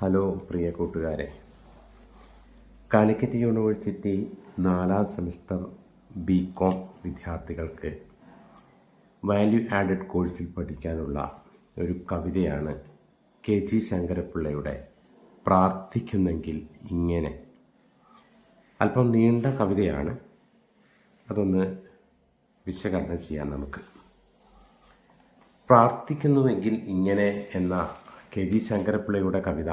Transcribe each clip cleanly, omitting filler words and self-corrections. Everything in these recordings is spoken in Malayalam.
ഹലോ പ്രിയ കൂട്ടുകാരെ, കാലിക്കറ്റ് യൂണിവേഴ്സിറ്റി 4ാം സെമസ്റ്റർ ബികോം വിദ്യാർത്ഥികൾക്ക് വാല്യൂ ആഡഡ് കോഴ്സിൽ പഠിക്കാനുള്ള ഒരു കവിതയാണ് KG ശങ്കരപ്പിള്ളയുടെ പ്രാർത്ഥിക്കുന്നെങ്കിൽ ഇങ്ങനെ. അല്പം നീണ്ട കവിതയാണ്, അതൊന്ന് വിശകലനം ചെയ്യാം നമുക്ക്. പ്രാർത്ഥിക്കുന്നുവെങ്കിൽ ഇങ്ങനെ എന്ന KG ശങ്കരപ്പിള്ളയുടെ കവിത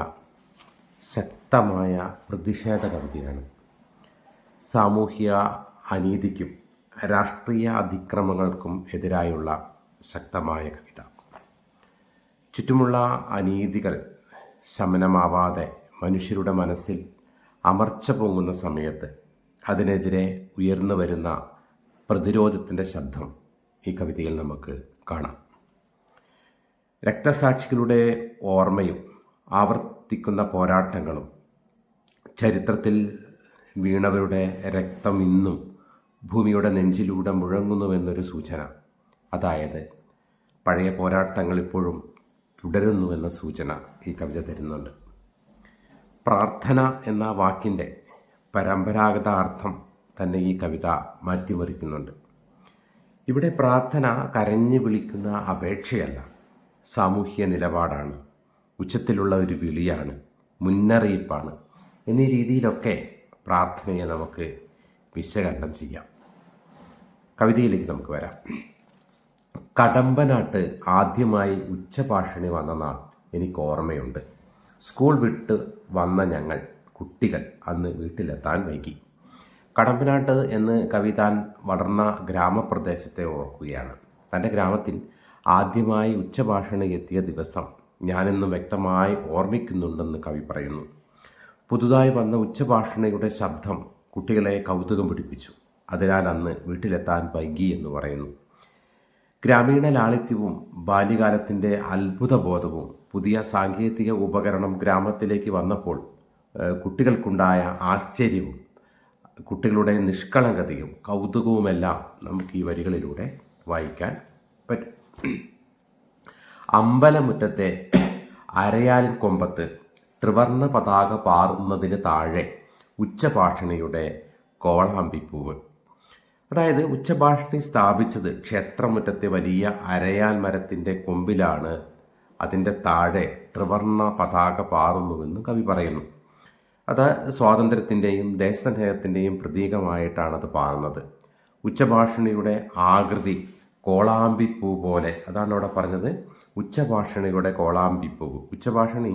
ശക്തമായ പ്രതിഷേധ കവിതയാണ്. സാമൂഹ്യ അനീതിക്കും രാഷ്ട്രീയ അതിക്രമങ്ങൾക്കും എതിരായുള്ള ശക്തമായ കവിത. ചുറ്റുമുള്ള അനീതികൾ ശമനമാവാതെ മനുഷ്യരുടെ മനസ്സിൽ അമർച്ച പൊങ്ങുന്ന സമയത്ത് അതിനെതിരെ ഉയർന്നു വരുന്ന പ്രതിരോധത്തിൻ്റെ ശബ്ദം ഈ കവിതയിൽ നമുക്ക് കാണാം. രക്തസാക്ഷികളുടെ ഓർമ്മയും ആവർത്തിക്കുന്ന പോരാട്ടങ്ങളും ചരിത്രത്തിൽ വീണവരുടെ രക്തം ഇന്നും ഭൂമിയുടെ നെഞ്ചിലൂടെ മുഴങ്ങുന്നുവെന്നൊരു സൂചന. അതായത് പഴയ പോരാട്ടങ്ങൾ ഇപ്പോഴും തുടരുന്നുവെന്ന സൂചന ഈ കവിത തരുന്നുണ്ട്. പ്രാർത്ഥന എന്ന വാക്കിൻ്റെ പരമ്പരാഗത അർത്ഥം തന്നെ ഈ കവിത മാറ്റിമറിക്കുന്നുണ്ട്. ഇവിടെ പ്രാർത്ഥന കരഞ്ഞു വിളിക്കുന്ന അപേക്ഷയല്ല, സാമൂഹ്യ നിലപാടാണ്, ഉച്ചത്തിലുള്ള ഒരു വിളിയാണ്, മുന്നറിയിപ്പാണ് എന്നീ രീതിയിലൊക്കെ പ്രാർത്ഥനയെ നമുക്ക് വിശകലനം ചെയ്യാം. കവിതയിലേക്ക് നമുക്ക് വരാം. കടമ്പനാട്ട് ആദ്യമായി ഉച്ചഭാഷിണി വന്ന നാൾ എനിക്ക് ഓർമ്മയുണ്ട്. സ്കൂൾ വിട്ട് വന്ന ഞങ്ങൾ കുട്ടികൾ അന്ന് വീട്ടിലെത്താൻ വൈകി. കടമ്പനാട്ട് എന്ന് കവി താൻ വളർന്ന ഗ്രാമപ്രദേശത്തെ ഓർക്കുകയാണ്. തൻ്റെ ഗ്രാമത്തിൽ ആദ്യമായി ഉച്ചഭാഷണി എത്തിയ ദിവസം ഞാനെന്നും വ്യക്തമായി ഓർമ്മിക്കുന്നുണ്ടെന്ന് കവി പറയുന്നു. പുതുതായി വന്ന ഉച്ചഭാഷണിയുടെ ശബ്ദം കുട്ടികളെ കൗതുകം പിടിപ്പിച്ചു. അതിനാൽ അന്ന് വീട്ടിലെത്താൻ വൈകി എന്ന് പറയുന്നു. ഗ്രാമീണ ലാളിത്യവും ബാല്യകാലത്തിൻ്റെ അത്ഭുതബോധവും പുതിയ സാങ്കേതിക ഉപകരണം ഗ്രാമത്തിലേക്ക് വന്നപ്പോൾ കുട്ടികൾക്കുണ്ടായ ആശ്ചര്യവും കുട്ടികളുടെ നിഷ്കളങ്കതയും കൗതുകവുമെല്ലാം നമുക്ക് ഈ വരികളിലൂടെ വായിക്കാൻ പറ്റും. അമ്പലമുറ്റത്തെ അരയാലിൻ കൊമ്പത്ത് ത്രിവർണ്ണ പതാക പാറുന്നതിന് താഴെ ഉച്ചഭാഷിണിയുടെ കോളാമ്പിപ്പൂവ്. അതായത് ഉച്ചഭാഷിണി സ്ഥാപിച്ചത് ക്ഷേത്രമുറ്റത്തെ വലിയ അരയാൽ മരത്തിൻ്റെ കൊമ്പിലാണ്. അതിൻ്റെ താഴെ ത്രിവർണ്ണ പതാക പാറുന്നുവെന്ന് കവി പറയുന്നു. അത് സ്വാതന്ത്ര്യത്തിൻ്റെയും ദേശസ്നേഹത്തിൻ്റെയും പ്രതീകമായിട്ടാണത് പാറുന്നത്. ഉച്ചഭാഷിണിയുടെ ആകൃതി കോളാമ്പിപ്പൂ പോലെ, അതാണ് അവിടെ പറഞ്ഞത്, ഉച്ചഭാഷിണിയുടെ കോളാമ്പിപ്പൂവ്. ഉച്ചഭാഷിണി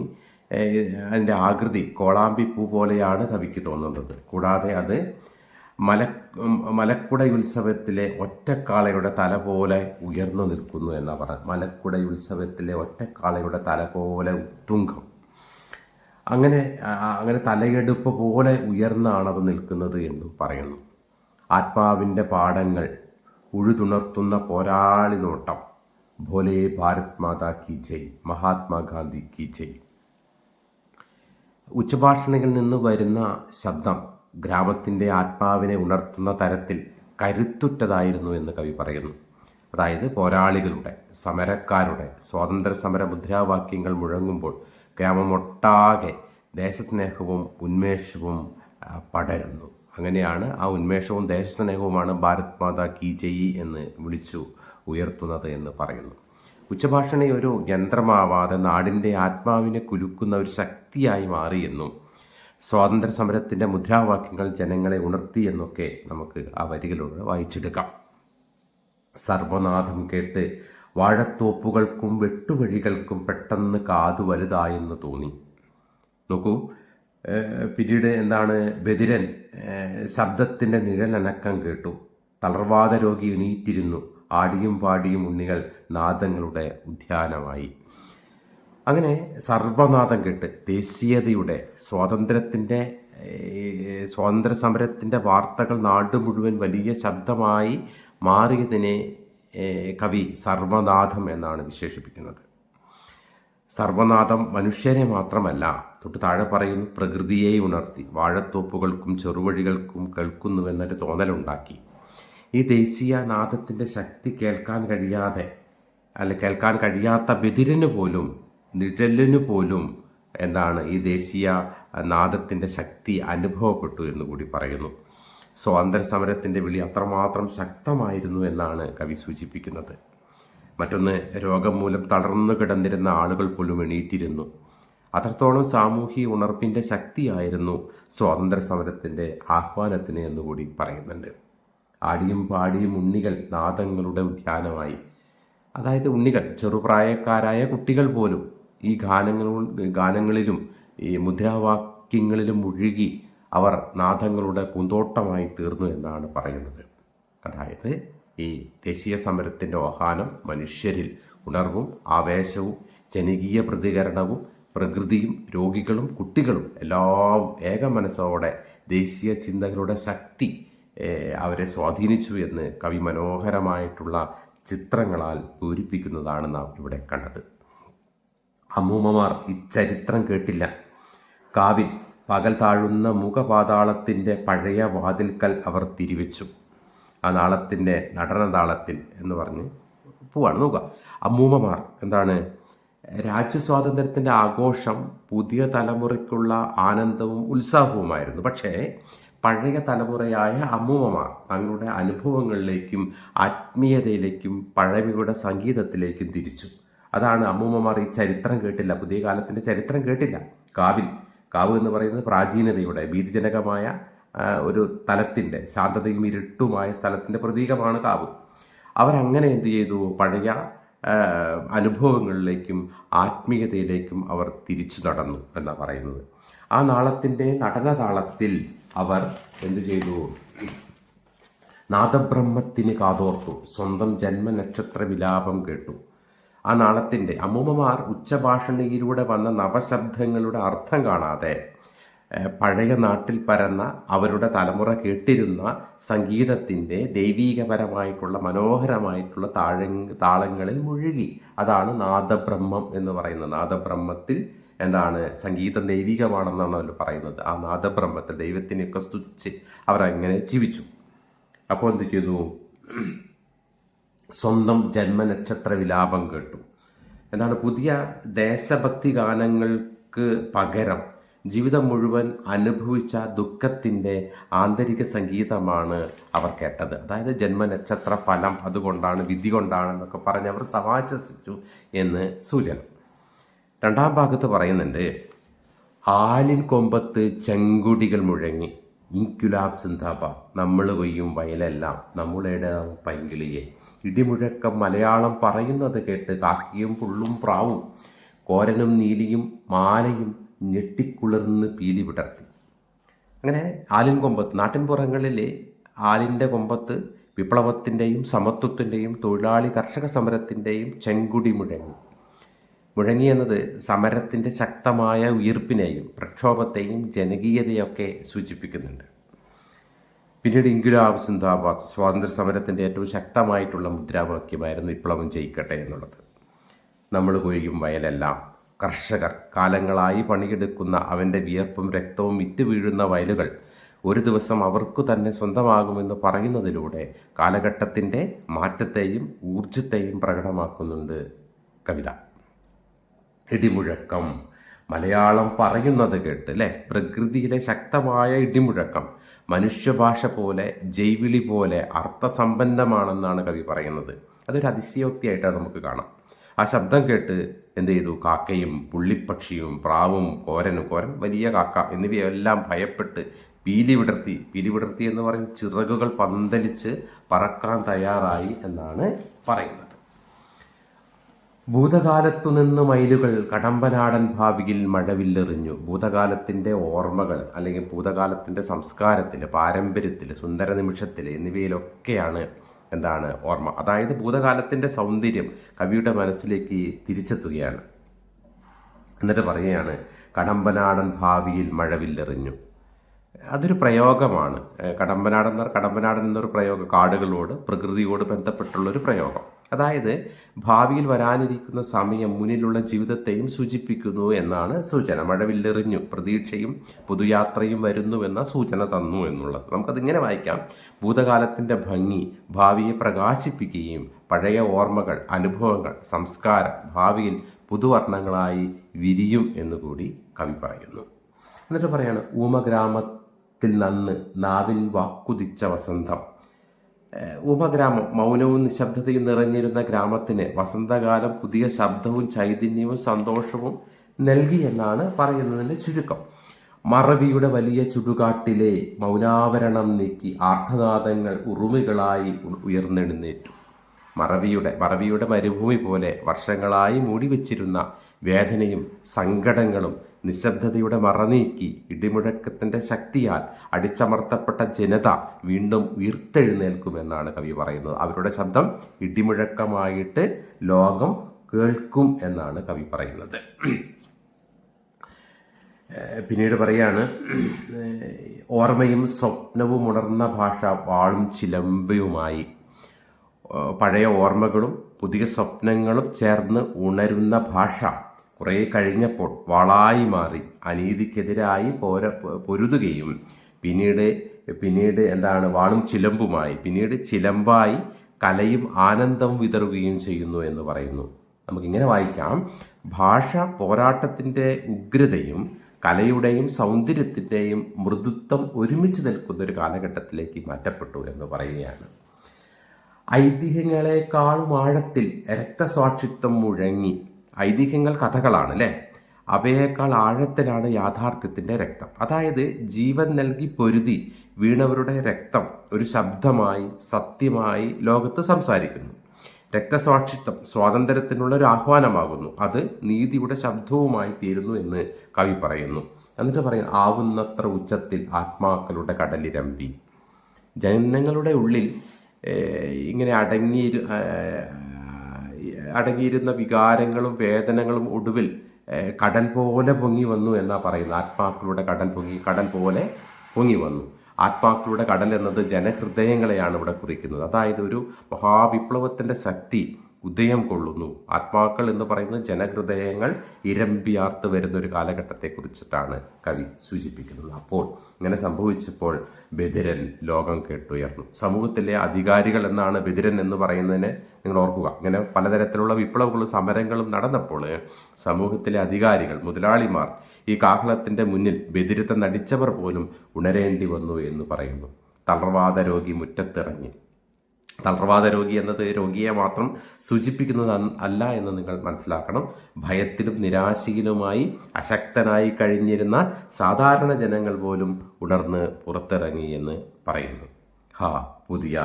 അതിൻ്റെ ആകൃതി കോളാമ്പിപ്പൂ പോലെയാണ് കവിക്ക് തോന്നുന്നത്. കൂടാതെ അത് മലക്കുട ഉത്സവത്തിലെ ഒറ്റക്കാളയുടെ തല പോലെ ഉയർന്നു നിൽക്കുന്നു എന്നാണ് പറയുന്നത്. മലക്കുട ഉത്സവത്തിലെ ഒറ്റക്കാളയുടെ തല പോലെ ഉത്തുംഗം, അങ്ങനെ തലയെടുപ്പ് പോലെ ഉയർന്നാണത് നിൽക്കുന്നത് എന്നും പറയുന്നു. ആത്മാവിൻ്റെ പാഠങ്ങൾ ഉഴുതുണർത്തുന്ന പോരാളി നോട്ടം, ഭോലെ ഭാരത് മാതാ കി ജയ്, മഹാത്മാഗാന്ധി കി ജയ്. ഉച്ചഭാഷണികളിൽ നിന്ന് വരുന്ന ശബ്ദം ഗ്രാമത്തിൻ്റെ ആത്മാവിനെ ഉണർത്തുന്ന തരത്തിൽ കരുത്തുറ്റതായിരുന്നു എന്ന് കവി പറയുന്നു. അതായത് പോരാളികളുടെ, സമരക്കാരുടെ സ്വാതന്ത്ര്യ സമര മുദ്രാവാക്യങ്ങൾ മുഴങ്ങുമ്പോൾ ഗ്രാമമൊട്ടാകെ ദേശസ്നേഹവും ഉന്മേഷവും പടരുന്നു. അങ്ങനെയാണ് ആ ഉന്മേഷവും ദേശസ്നേഹവുമാണ് ഭാരത് മാതാ കി ജയ് എന്ന് വിളിച്ചു ഉയർത്തുന്നത് എന്ന് പറയുന്നു. ഉച്ചഭാഷണി ഒരു യന്ത്രമാവാതെ നാടിൻ്റെ ആത്മാവിനെ കുലുക്കുന്ന ഒരു ശക്തിയായി മാറിയെന്നും സ്വാതന്ത്ര്യ സമരത്തിൻ്റെ മുദ്രാവാക്യങ്ങൾ ജനങ്ങളെ ഉണർത്തിയെന്നൊക്കെ നമുക്ക് ആ വരികളിലൂടെ വായിച്ചെടുക്കാം. സർവനാഥം കേട്ട് വാഴത്തോപ്പുകൾക്കും വെട്ടുവഴികൾക്കും പെട്ടെന്ന് കാതു വലുതായെന്ന് തോന്നി. നോക്കൂ, പിന്നീട് എന്താണ്, ബദിരൻ ശബ്ദത്തിൻ്റെ നിഴലനക്കം കേട്ടു. തളർവാദ രോഗി എണീറ്റിരുന്നു. ആടിയും പാടിയും ഉണ്ണികൾ നാദങ്ങളുടെ ഉദ്യാനമായി. അങ്ങനെ സർവനാദം കേട്ട് ദേശീയതയുടെ സ്വാതന്ത്ര്യ സമരത്തിൻ്റെ വാർത്തകൾ നാട് മുഴുവൻ വലിയ ശബ്ദമായി മാറിയതിനെ കവി സർവനാദം എന്നാണ് വിശേഷിപ്പിക്കുന്നത്. സർവനാദം മനുഷ്യരെ മാത്രമല്ല, തൊട്ട് താഴെ പറയുന്നു, പ്രകൃതിയെ ഉണർത്തി, വാഴത്തോപ്പുകൾക്കും ചെറുവഴികൾക്കും കേൾക്കുന്നുവെന്നൊരു തോന്നലുണ്ടാക്കി. ഈ ദേശീയ നാദത്തിൻ്റെ ശക്തി കേൾക്കാൻ കഴിയാത്ത ബദിരന് പോലും നിഴലിനു പോലും ഈ ദേശീയ നാദത്തിൻ്റെ ശക്തി അനുഭവപ്പെട്ടു എന്ന് കൂടി പറയുന്നു. സ്വാതന്ത്ര്യ സമരത്തിൻ്റെ വിളി അത്രമാത്രം ശക്തമായിരുന്നു എന്നാണ് കവി സൂചിപ്പിക്കുന്നത്. മറ്റൊന്ന്, രോഗം മൂലം തളർന്നു കിടന്നിരുന്ന ആളുകൾ പോലും എണീറ്റിരുന്നു. അത്രത്തോളം സാമൂഹിക ഉണർവിൻ്റെ ശക്തിയായിരുന്നു സ്വാതന്ത്ര്യ സമരത്തിൻ്റെ ആഹ്വാനത്തിന് എന്നുകൂടി പറയുന്നുണ്ട്. ആടിയും പാടിയും ഉണ്ണികൾ നാദങ്ങളുടെ ഉദ്യാനമായി. അതായത് ഉണ്ണികൾ, ചെറുപ്രായക്കാരായ കുട്ടികൾ പോലും ഈ ഗാനങ്ങളിലും ഈ മുദ്രാവാക്യങ്ങളിലും മുഴുകി അവർ നാദങ്ങളുടെ പൂന്തോട്ടമായി തീർന്നു എന്നാണ് പറയുന്നത്. അതായത് ഈ ദേശീയ സമരത്തിൻ്റെ ആഹ്വാനം മനുഷ്യരിൽ ഉണർവും ആവേശവും ജനകീയ പ്രതികരണവും പ്രകൃതിയും രോഗികളും കുട്ടികളും എല്ലാം ഏകമനസ്സോടെ ദേശീയ ചിന്തകളുടെ ശക്തി അവരെ സ്വാധീനിച്ചു എന്ന് കവി മനോഹരമായിട്ടുള്ള ചിത്രങ്ങളാൽ പൂരിപ്പിക്കുന്നതാണ് നാം ഇവിടെ കണ്ടത്. അമ്മൂമ്മമാർ ഈ ചരിത്രം കേട്ടില്ല. കാവിൽ പകൽ താഴുന്ന മുഖപാതാളത്തിൻ്റെ പഴയ വാതിൽക്കൽ അവർ തിരിവെച്ചു. ആ നാളത്തിൻ്റെ നടനതാളത്തിൽ എന്ന് പറഞ്ഞ് പോവാണ്. നോക്കുക, അമ്മൂമ്മമാർ രാജ്യസ്വാതന്ത്ര്യത്തിൻ്റെ ആഘോഷം പുതിയ തലമുറയ്ക്കുള്ള ആനന്ദവും ഉത്സാഹവുമായിരുന്നു. പക്ഷേ പഴയ തലമുറയായ അമ്മൂമ്മമാർ തങ്ങളുടെ അനുഭവങ്ങളിലേക്കും ആത്മീയതയിലേക്കും പഴമയുടെ സംഗീതത്തിലേക്കും തിരിച്ചു. അതാണ് അമ്മൂമ്മമാർ ഈ ചരിത്രം കേട്ടില്ല, പുതിയ കാലത്തിൻ്റെ ചരിത്രം കേട്ടില്ല. കാവ് എന്ന് പറയുന്നത് പ്രാചീനതയുടെ ഭീതിജനകമായ ഒരു തലത്തിൻ്റെ ശാന്തതയും ഇരുട്ടുമായ സ്ഥലത്തിൻ്റെ പ്രതീകമാണ് കാവ്. അവരങ്ങനെ എന്ത് ചെയ്തു? പഴയ അനുഭവങ്ങളിലേക്കും ആത്മീയതയിലേക്കും അവർ തിരിച്ചു നടന്നു എന്നാണ് പറയുന്നത്. ആ നാളത്തിൻ്റെ നടനതാളത്തിൽ അവർ എന്തു ചെയ്തു? നാദബ്രഹ്മത്തിന് കാതോർത്തു, സ്വന്തം ജന്മനക്ഷത്ര വിലാപം കേട്ടു. ആ നാളത്തിൻ്റെ അമ്മൂമ്മമാർ ഉച്ചഭാഷണിയിലൂടെ വന്ന നവശബ്ദങ്ങളുടെ അർത്ഥം കാണാതെ പഴയ നാട്ടിൽ പരന്ന അവരുടെ തലമുറ കേട്ടിരുന്ന സംഗീതത്തിൻ്റെ ദൈവീകപരമായിട്ടുള്ള മനോഹരമായിട്ടുള്ള താളങ്ങളിൽ മുഴുകി. അതാണ് നാദബ്രഹ്മം എന്ന് പറയുന്നത്. നാദബ്രഹ്മത്തിൽ സംഗീതം ദൈവികമാണെന്നാണ് അതിൽ പറയുന്നത്. ആ നാദബ്രഹ്മത്തിൽ ദൈവത്തിനെയൊക്കെ സ്തുതിച്ച് അവരങ്ങനെ ജീവിച്ചു. അപ്പോൾ എന്ത് ചെയ്തു? സ്വന്തം ജന്മനക്ഷത്ര വിലാപം കേട്ടു. പുതിയ ദേശഭക്തി ഗാനങ്ങൾക്ക് പകരം ജീവിതം മുഴുവൻ അനുഭവിച്ച ദുഃഖത്തിൻ്റെ ആന്തരിക സംഗീതമാണ് അവർ കേട്ടത്. അതായത് ജന്മനക്ഷത്ര ഫലം അതുകൊണ്ടാണ്, വിധി കൊണ്ടാണെന്നൊക്കെ പറഞ്ഞ് അവർ സമാശ്വസിച്ചു എന്ന് സൂചന. രണ്ടാം ഭാഗത്ത് പറയുന്നുണ്ട്, ആലിൻ കൊമ്പത്ത് ചെങ്കുടികൾ മുഴങ്ങി, ഇൻക്യുലാബ് സിന്ദാബാദ്, നമ്മൾ കൊയ്യും വയലെല്ലാം നമ്മളുടെ പൈങ്കിളിയെ. ഇടിമുഴക്കം മലയാളം പറയുന്നത് കേട്ട് കാക്കിയും പുള്ളും പ്രാവും കോരനും നീലിയും മാലയും ഞെട്ടിക്കുളിർന്ന് പീലി വിടർത്തി. അങ്ങനെ ആലിൻ കൊമ്പത്ത്, നാട്ടിൻപുറങ്ങളിലെ ആലിൻ്റെ കൊമ്പത്ത് വിപ്ലവത്തിൻ്റെയും സമത്വത്തിൻ്റെയും തൊഴിലാളി കർഷക സമരത്തിൻ്റെയും ചെങ്കുടി മുഴങ്ങി എന്നത് സമരത്തിൻ്റെ ശക്തമായ ഉയിർപ്പിനെയും പ്രക്ഷോഭത്തെയും ജനകീയതയൊക്കെ സൂചിപ്പിക്കുന്നുണ്ട്. പിന്നീട് ഇൻക്വിലാബ് സിന്ദാബാദ്, സ്വാതന്ത്ര്യ സമരത്തിൻ്റെ ഏറ്റവും ശക്തമായിട്ടുള്ള മുദ്രാവാക്യമായിരുന്നു വിപ്ലവം ജയിക്കട്ടെ എന്നുള്ളത്. നമ്മൾ കൊയ്യും വയലെല്ലാം, കർഷകർ കാലങ്ങളായി പണിയെടുക്കുന്ന അവൻ്റെ വിയർപ്പും രക്തവും വിറ്റ് വീഴുന്ന വയലുകൾ ഒരു ദിവസം അവർക്കു തന്നെ സ്വന്തമാകുമെന്ന് പറയുന്നതിലൂടെ കാലഘട്ടത്തിൻ്റെ മാറ്റത്തെയും ഊർജത്തെയും പ്രകടമാക്കുന്നുണ്ട് കവിത. ഇടിമുഴക്കം, മലയാളം പറയുന്നത് കേട്ട് അല്ലേ, പ്രകൃതിയിലെ ശക്തമായ ഇടിമുഴക്കം മനുഷ്യഭാഷ പോലെ ജൈവിളി പോലെ അർത്ഥസമ്പന്നമാണെന്നാണ് കവി പറയുന്നത്. അതൊരു അതിശയോക്തിയായിട്ടാണ് നമുക്ക് കാണാം. ആ ശബ്ദം കേട്ട് എന്ത് ചെയ്തു? കാക്കയും പുള്ളിപ്പക്ഷിയും പ്രാവും കോരൻ വലിയ കാക്ക എന്നിവയെല്ലാം ഭയപ്പെട്ട് പീലി വിടർത്തി എന്ന് പറയും ചിറകുകൾ പന്തലിച്ച് പറക്കാൻ തയ്യാറായി എന്നാണ് പറയുന്നത്. ഭൂതകാലത്തു നിന്ന് മയിലുകൾ കടമ്പനാടൻ ഭാവിയിൽ മഴവില്ലെറിഞ്ഞു. ഭൂതകാലത്തിൻ്റെ ഓർമ്മകൾ അല്ലെങ്കിൽ ഭൂതകാലത്തിൻ്റെ സംസ്കാരത്തിൽ, പാരമ്പര്യത്തിൽ, സുന്ദര നിമിഷത്തിൽ എന്നിവയിലൊക്കെയാണ് ഓർമ്മ. അതായത് ഭൂതകാലത്തിൻ്റെ സൗന്ദര്യം കവിയുടെ മനസ്സിലേക്ക് തിരിച്ചെത്തുകയാണ്. എന്നിട്ട് പറയുകയാണ്, കടമ്പനാടൻ ഭാവിയിൽ മഴവില്ലെറിഞ്ഞു. അതൊരു പ്രയോഗമാണ്. കടമ്പനാടൻ എന്നൊരു പ്രയോഗം കാടുകളോട്, പ്രകൃതിയോട് ബന്ധപ്പെട്ടുള്ളൊരു പ്രയോഗം. അതായത് ഭാവിയിൽ വരാനിരിക്കുന്ന സമയം, മുന്നിലുള്ള ജീവിതത്തെയും സൂചിപ്പിക്കുന്നു എന്നാണ് സൂചന. മഴവില്ലെറിഞ്ഞു, പ്രതീക്ഷയും പുതുയാത്രയും വരുന്നുവെന്ന സൂചന തന്നു എന്നുള്ളത്. നമുക്കതിങ്ങനെ വായിക്കാം. ഭൂതകാലത്തിൻ്റെ ഭംഗി ഭാവിയെ പ്രകാശിപ്പിക്കുകയും പഴയ ഓർമ്മകൾ, അനുഭവങ്ങൾ, സംസ്കാരം ഭാവിയിൽ പുതുവർണ്ണങ്ങളായി വിരിയും എന്നുകൂടി കവി പറയുന്നു. എന്നിട്ട് പറയാണ്, ഊമഗ്രാമത്തിൽ നന്ന് നാവിൻ വാക്കുതിച്ച വസന്തം. ഊമഗ്രാമം, മൗനവും നിശബ്ദതയും നിറഞ്ഞിരുന്ന ഗ്രാമത്തിന് വസന്തകാലം പുതിയ ശബ്ദവും ചൈതന്യവും സന്തോഷവും നൽകി എന്നാണ് പറയുന്നതിൻ്റെ ചുരുക്കം. മറവിയുടെ വലിയ ചുടുകാട്ടിലെ മൗനാവരണം നീക്കി ആർത്തനാദങ്ങൾ ഉറുമികളായി ഉയർന്നെഴുന്നേറ്റു. മറവിയുടെ മരുഭൂമി പോലെ വർഷങ്ങളായി മൂടിവെച്ചിരുന്ന വേദനയും സങ്കടങ്ങളും നിശബ്ദതയുടെ മറനീക്കി ഇടിമുഴക്കത്തിൻ്റെ ശക്തിയാൽ അടിച്ചമർത്തപ്പെട്ട ജനത വീണ്ടും ഉയർത്തെഴുന്നേൽക്കുമെന്നാണ് കവി പറയുന്നത്. അവരുടെ ശബ്ദം ഇടിമുഴക്കമായിട്ട് ലോകം കേൾക്കും എന്നാണ് കവി പറയുന്നത്. പിന്നീട് പറയാണ്, ഓർമ്മയും സ്വപ്നവും ഉണർന്ന ഭാഷ വാളും ചിലമ്പയുമായി. പഴയ ഓർമ്മകളും പുതിയ സ്വപ്നങ്ങളും ചേർന്ന് ഉണരുന്ന ഭാഷ കുറേ കഴിഞ്ഞപ്പോൾ വാളായി മാറി അനീതിക്കെതിരായി പൊരുതുകയും പിന്നീട് വാളും ചിലമ്പുമായി, പിന്നീട് ചിലമ്പായി കലയും ആനന്ദം വിതറുകയും ചെയ്യുന്നു എന്ന് പറയുന്നു. നമുക്കിങ്ങനെ വായിക്കാം, ഭാഷ പോരാട്ടത്തിൻ്റെ ഉഗ്രതയും കലയുടെയും സൗന്ദര്യത്തിൻ്റെയും മൃദുത്വം ഒരുമിച്ച് നിൽക്കുന്ന ഒരു കാലഘട്ടത്തിലേക്ക് മാറ്റപ്പെട്ടു എന്ന് പറയുകയാണ്. ഐതിഹ്യങ്ങളെക്കാളും ആഴത്തിൽ രക്തസാക്ഷിത്വം മുഴങ്ങി. ഐതിഹ്യങ്ങൾ കഥകളാണ് അല്ലേ? അവയേക്കാൾ ആഴത്തിലാണ് യാഥാർത്ഥ്യത്തിൻ്റെ രക്തം. അതായത് ജീവൻ നൽകി പൊരുതി വീണവരുടെ രക്തം ഒരു ശബ്ദമായി സത്യമായി ലോകത്ത് സംസാരിക്കുന്നു. രക്തസാക്ഷിത്വം സ്വാതന്ത്ര്യത്തിനുള്ള ഒരു ആഹ്വാനമാകുന്നു. അത് നീതിയുടെ ശബ്ദവുമായി തീരുന്നു എന്ന് കവി പറയുന്നു. എന്നിട്ട് പറയുന്നു, ആവുന്നത്ര ഉച്ചത്തിൽ ആത്മാക്കളുടെ കടലിരമ്പി. ജനങ്ങളുടെ ഉള്ളിൽ ഇങ്ങനെ അടങ്ങിയിരുന്ന വികാരങ്ങളും വേദനകളും ഒടുവിൽ കടൽ പോലെ പൊങ്ങി വന്നു എന്നാണ് പറയുന്നത്. ആത്മാക്കളുടെ കടൽ പോലെ പൊങ്ങി വന്നു. ആത്മാക്കളുടെ കടൽ എന്നത് ജനഹൃദയങ്ങളെയാണ് ഇവിടെ കുറിക്കുന്നത്. അതായത് ഒരു മഹാവിപ്ലവത്തിൻ്റെ ശക്തി ഉദയം കൊള്ളുന്നു. ആത്മാക്കൾ എന്ന് പറയുന്നത് ജനഹൃദയങ്ങൾ ഇരമ്പിയാർത്ത് വരുന്ന ഒരു കാലഘട്ടത്തെക്കുറിച്ചിട്ടാണ് കവി സൂചിപ്പിക്കുന്നത്. അപ്പോൾ ഇങ്ങനെ സംഭവിച്ചപ്പോൾ ബദിരൻ ലോകം കേട്ടുയർന്നു. സമൂഹത്തിലെ അധികാരികൾ എന്നാണ് ബദിരൻ എന്ന് പറയുന്നതിന് നിങ്ങൾ ഓർക്കുക. ഇങ്ങനെ പലതരത്തിലുള്ള വിപ്ലവങ്ങളും സമരങ്ങളും നടന്നപ്പോൾ സമൂഹത്തിലെ അധികാരികൾ, മുതലാളിമാർ ഈ കാഹളത്തിൻ്റെ മുന്നിൽ ബദിരത്തെ നടിച്ചവർ പോലും ഉണരേണ്ടി വന്നു എന്ന് പറയുന്നു. തളർവാദ രോഗി മുറ്റത്തിറങ്ങി. തളർവാദ രോഗി എന്നത് രോഗിയെ മാത്രം സൂചിപ്പിക്കുന്നത് അല്ല എന്ന് നിങ്ങൾ മനസ്സിലാക്കണം. ഭയത്തിലും നിരാശയിലുമായി അശക്തനായി കഴിഞ്ഞിരുന്ന സാധാരണ ജനങ്ങൾ പോലും ഉണർന്ന് പുറത്തിറങ്ങി എന്ന് പറയുന്നു. പുതിയ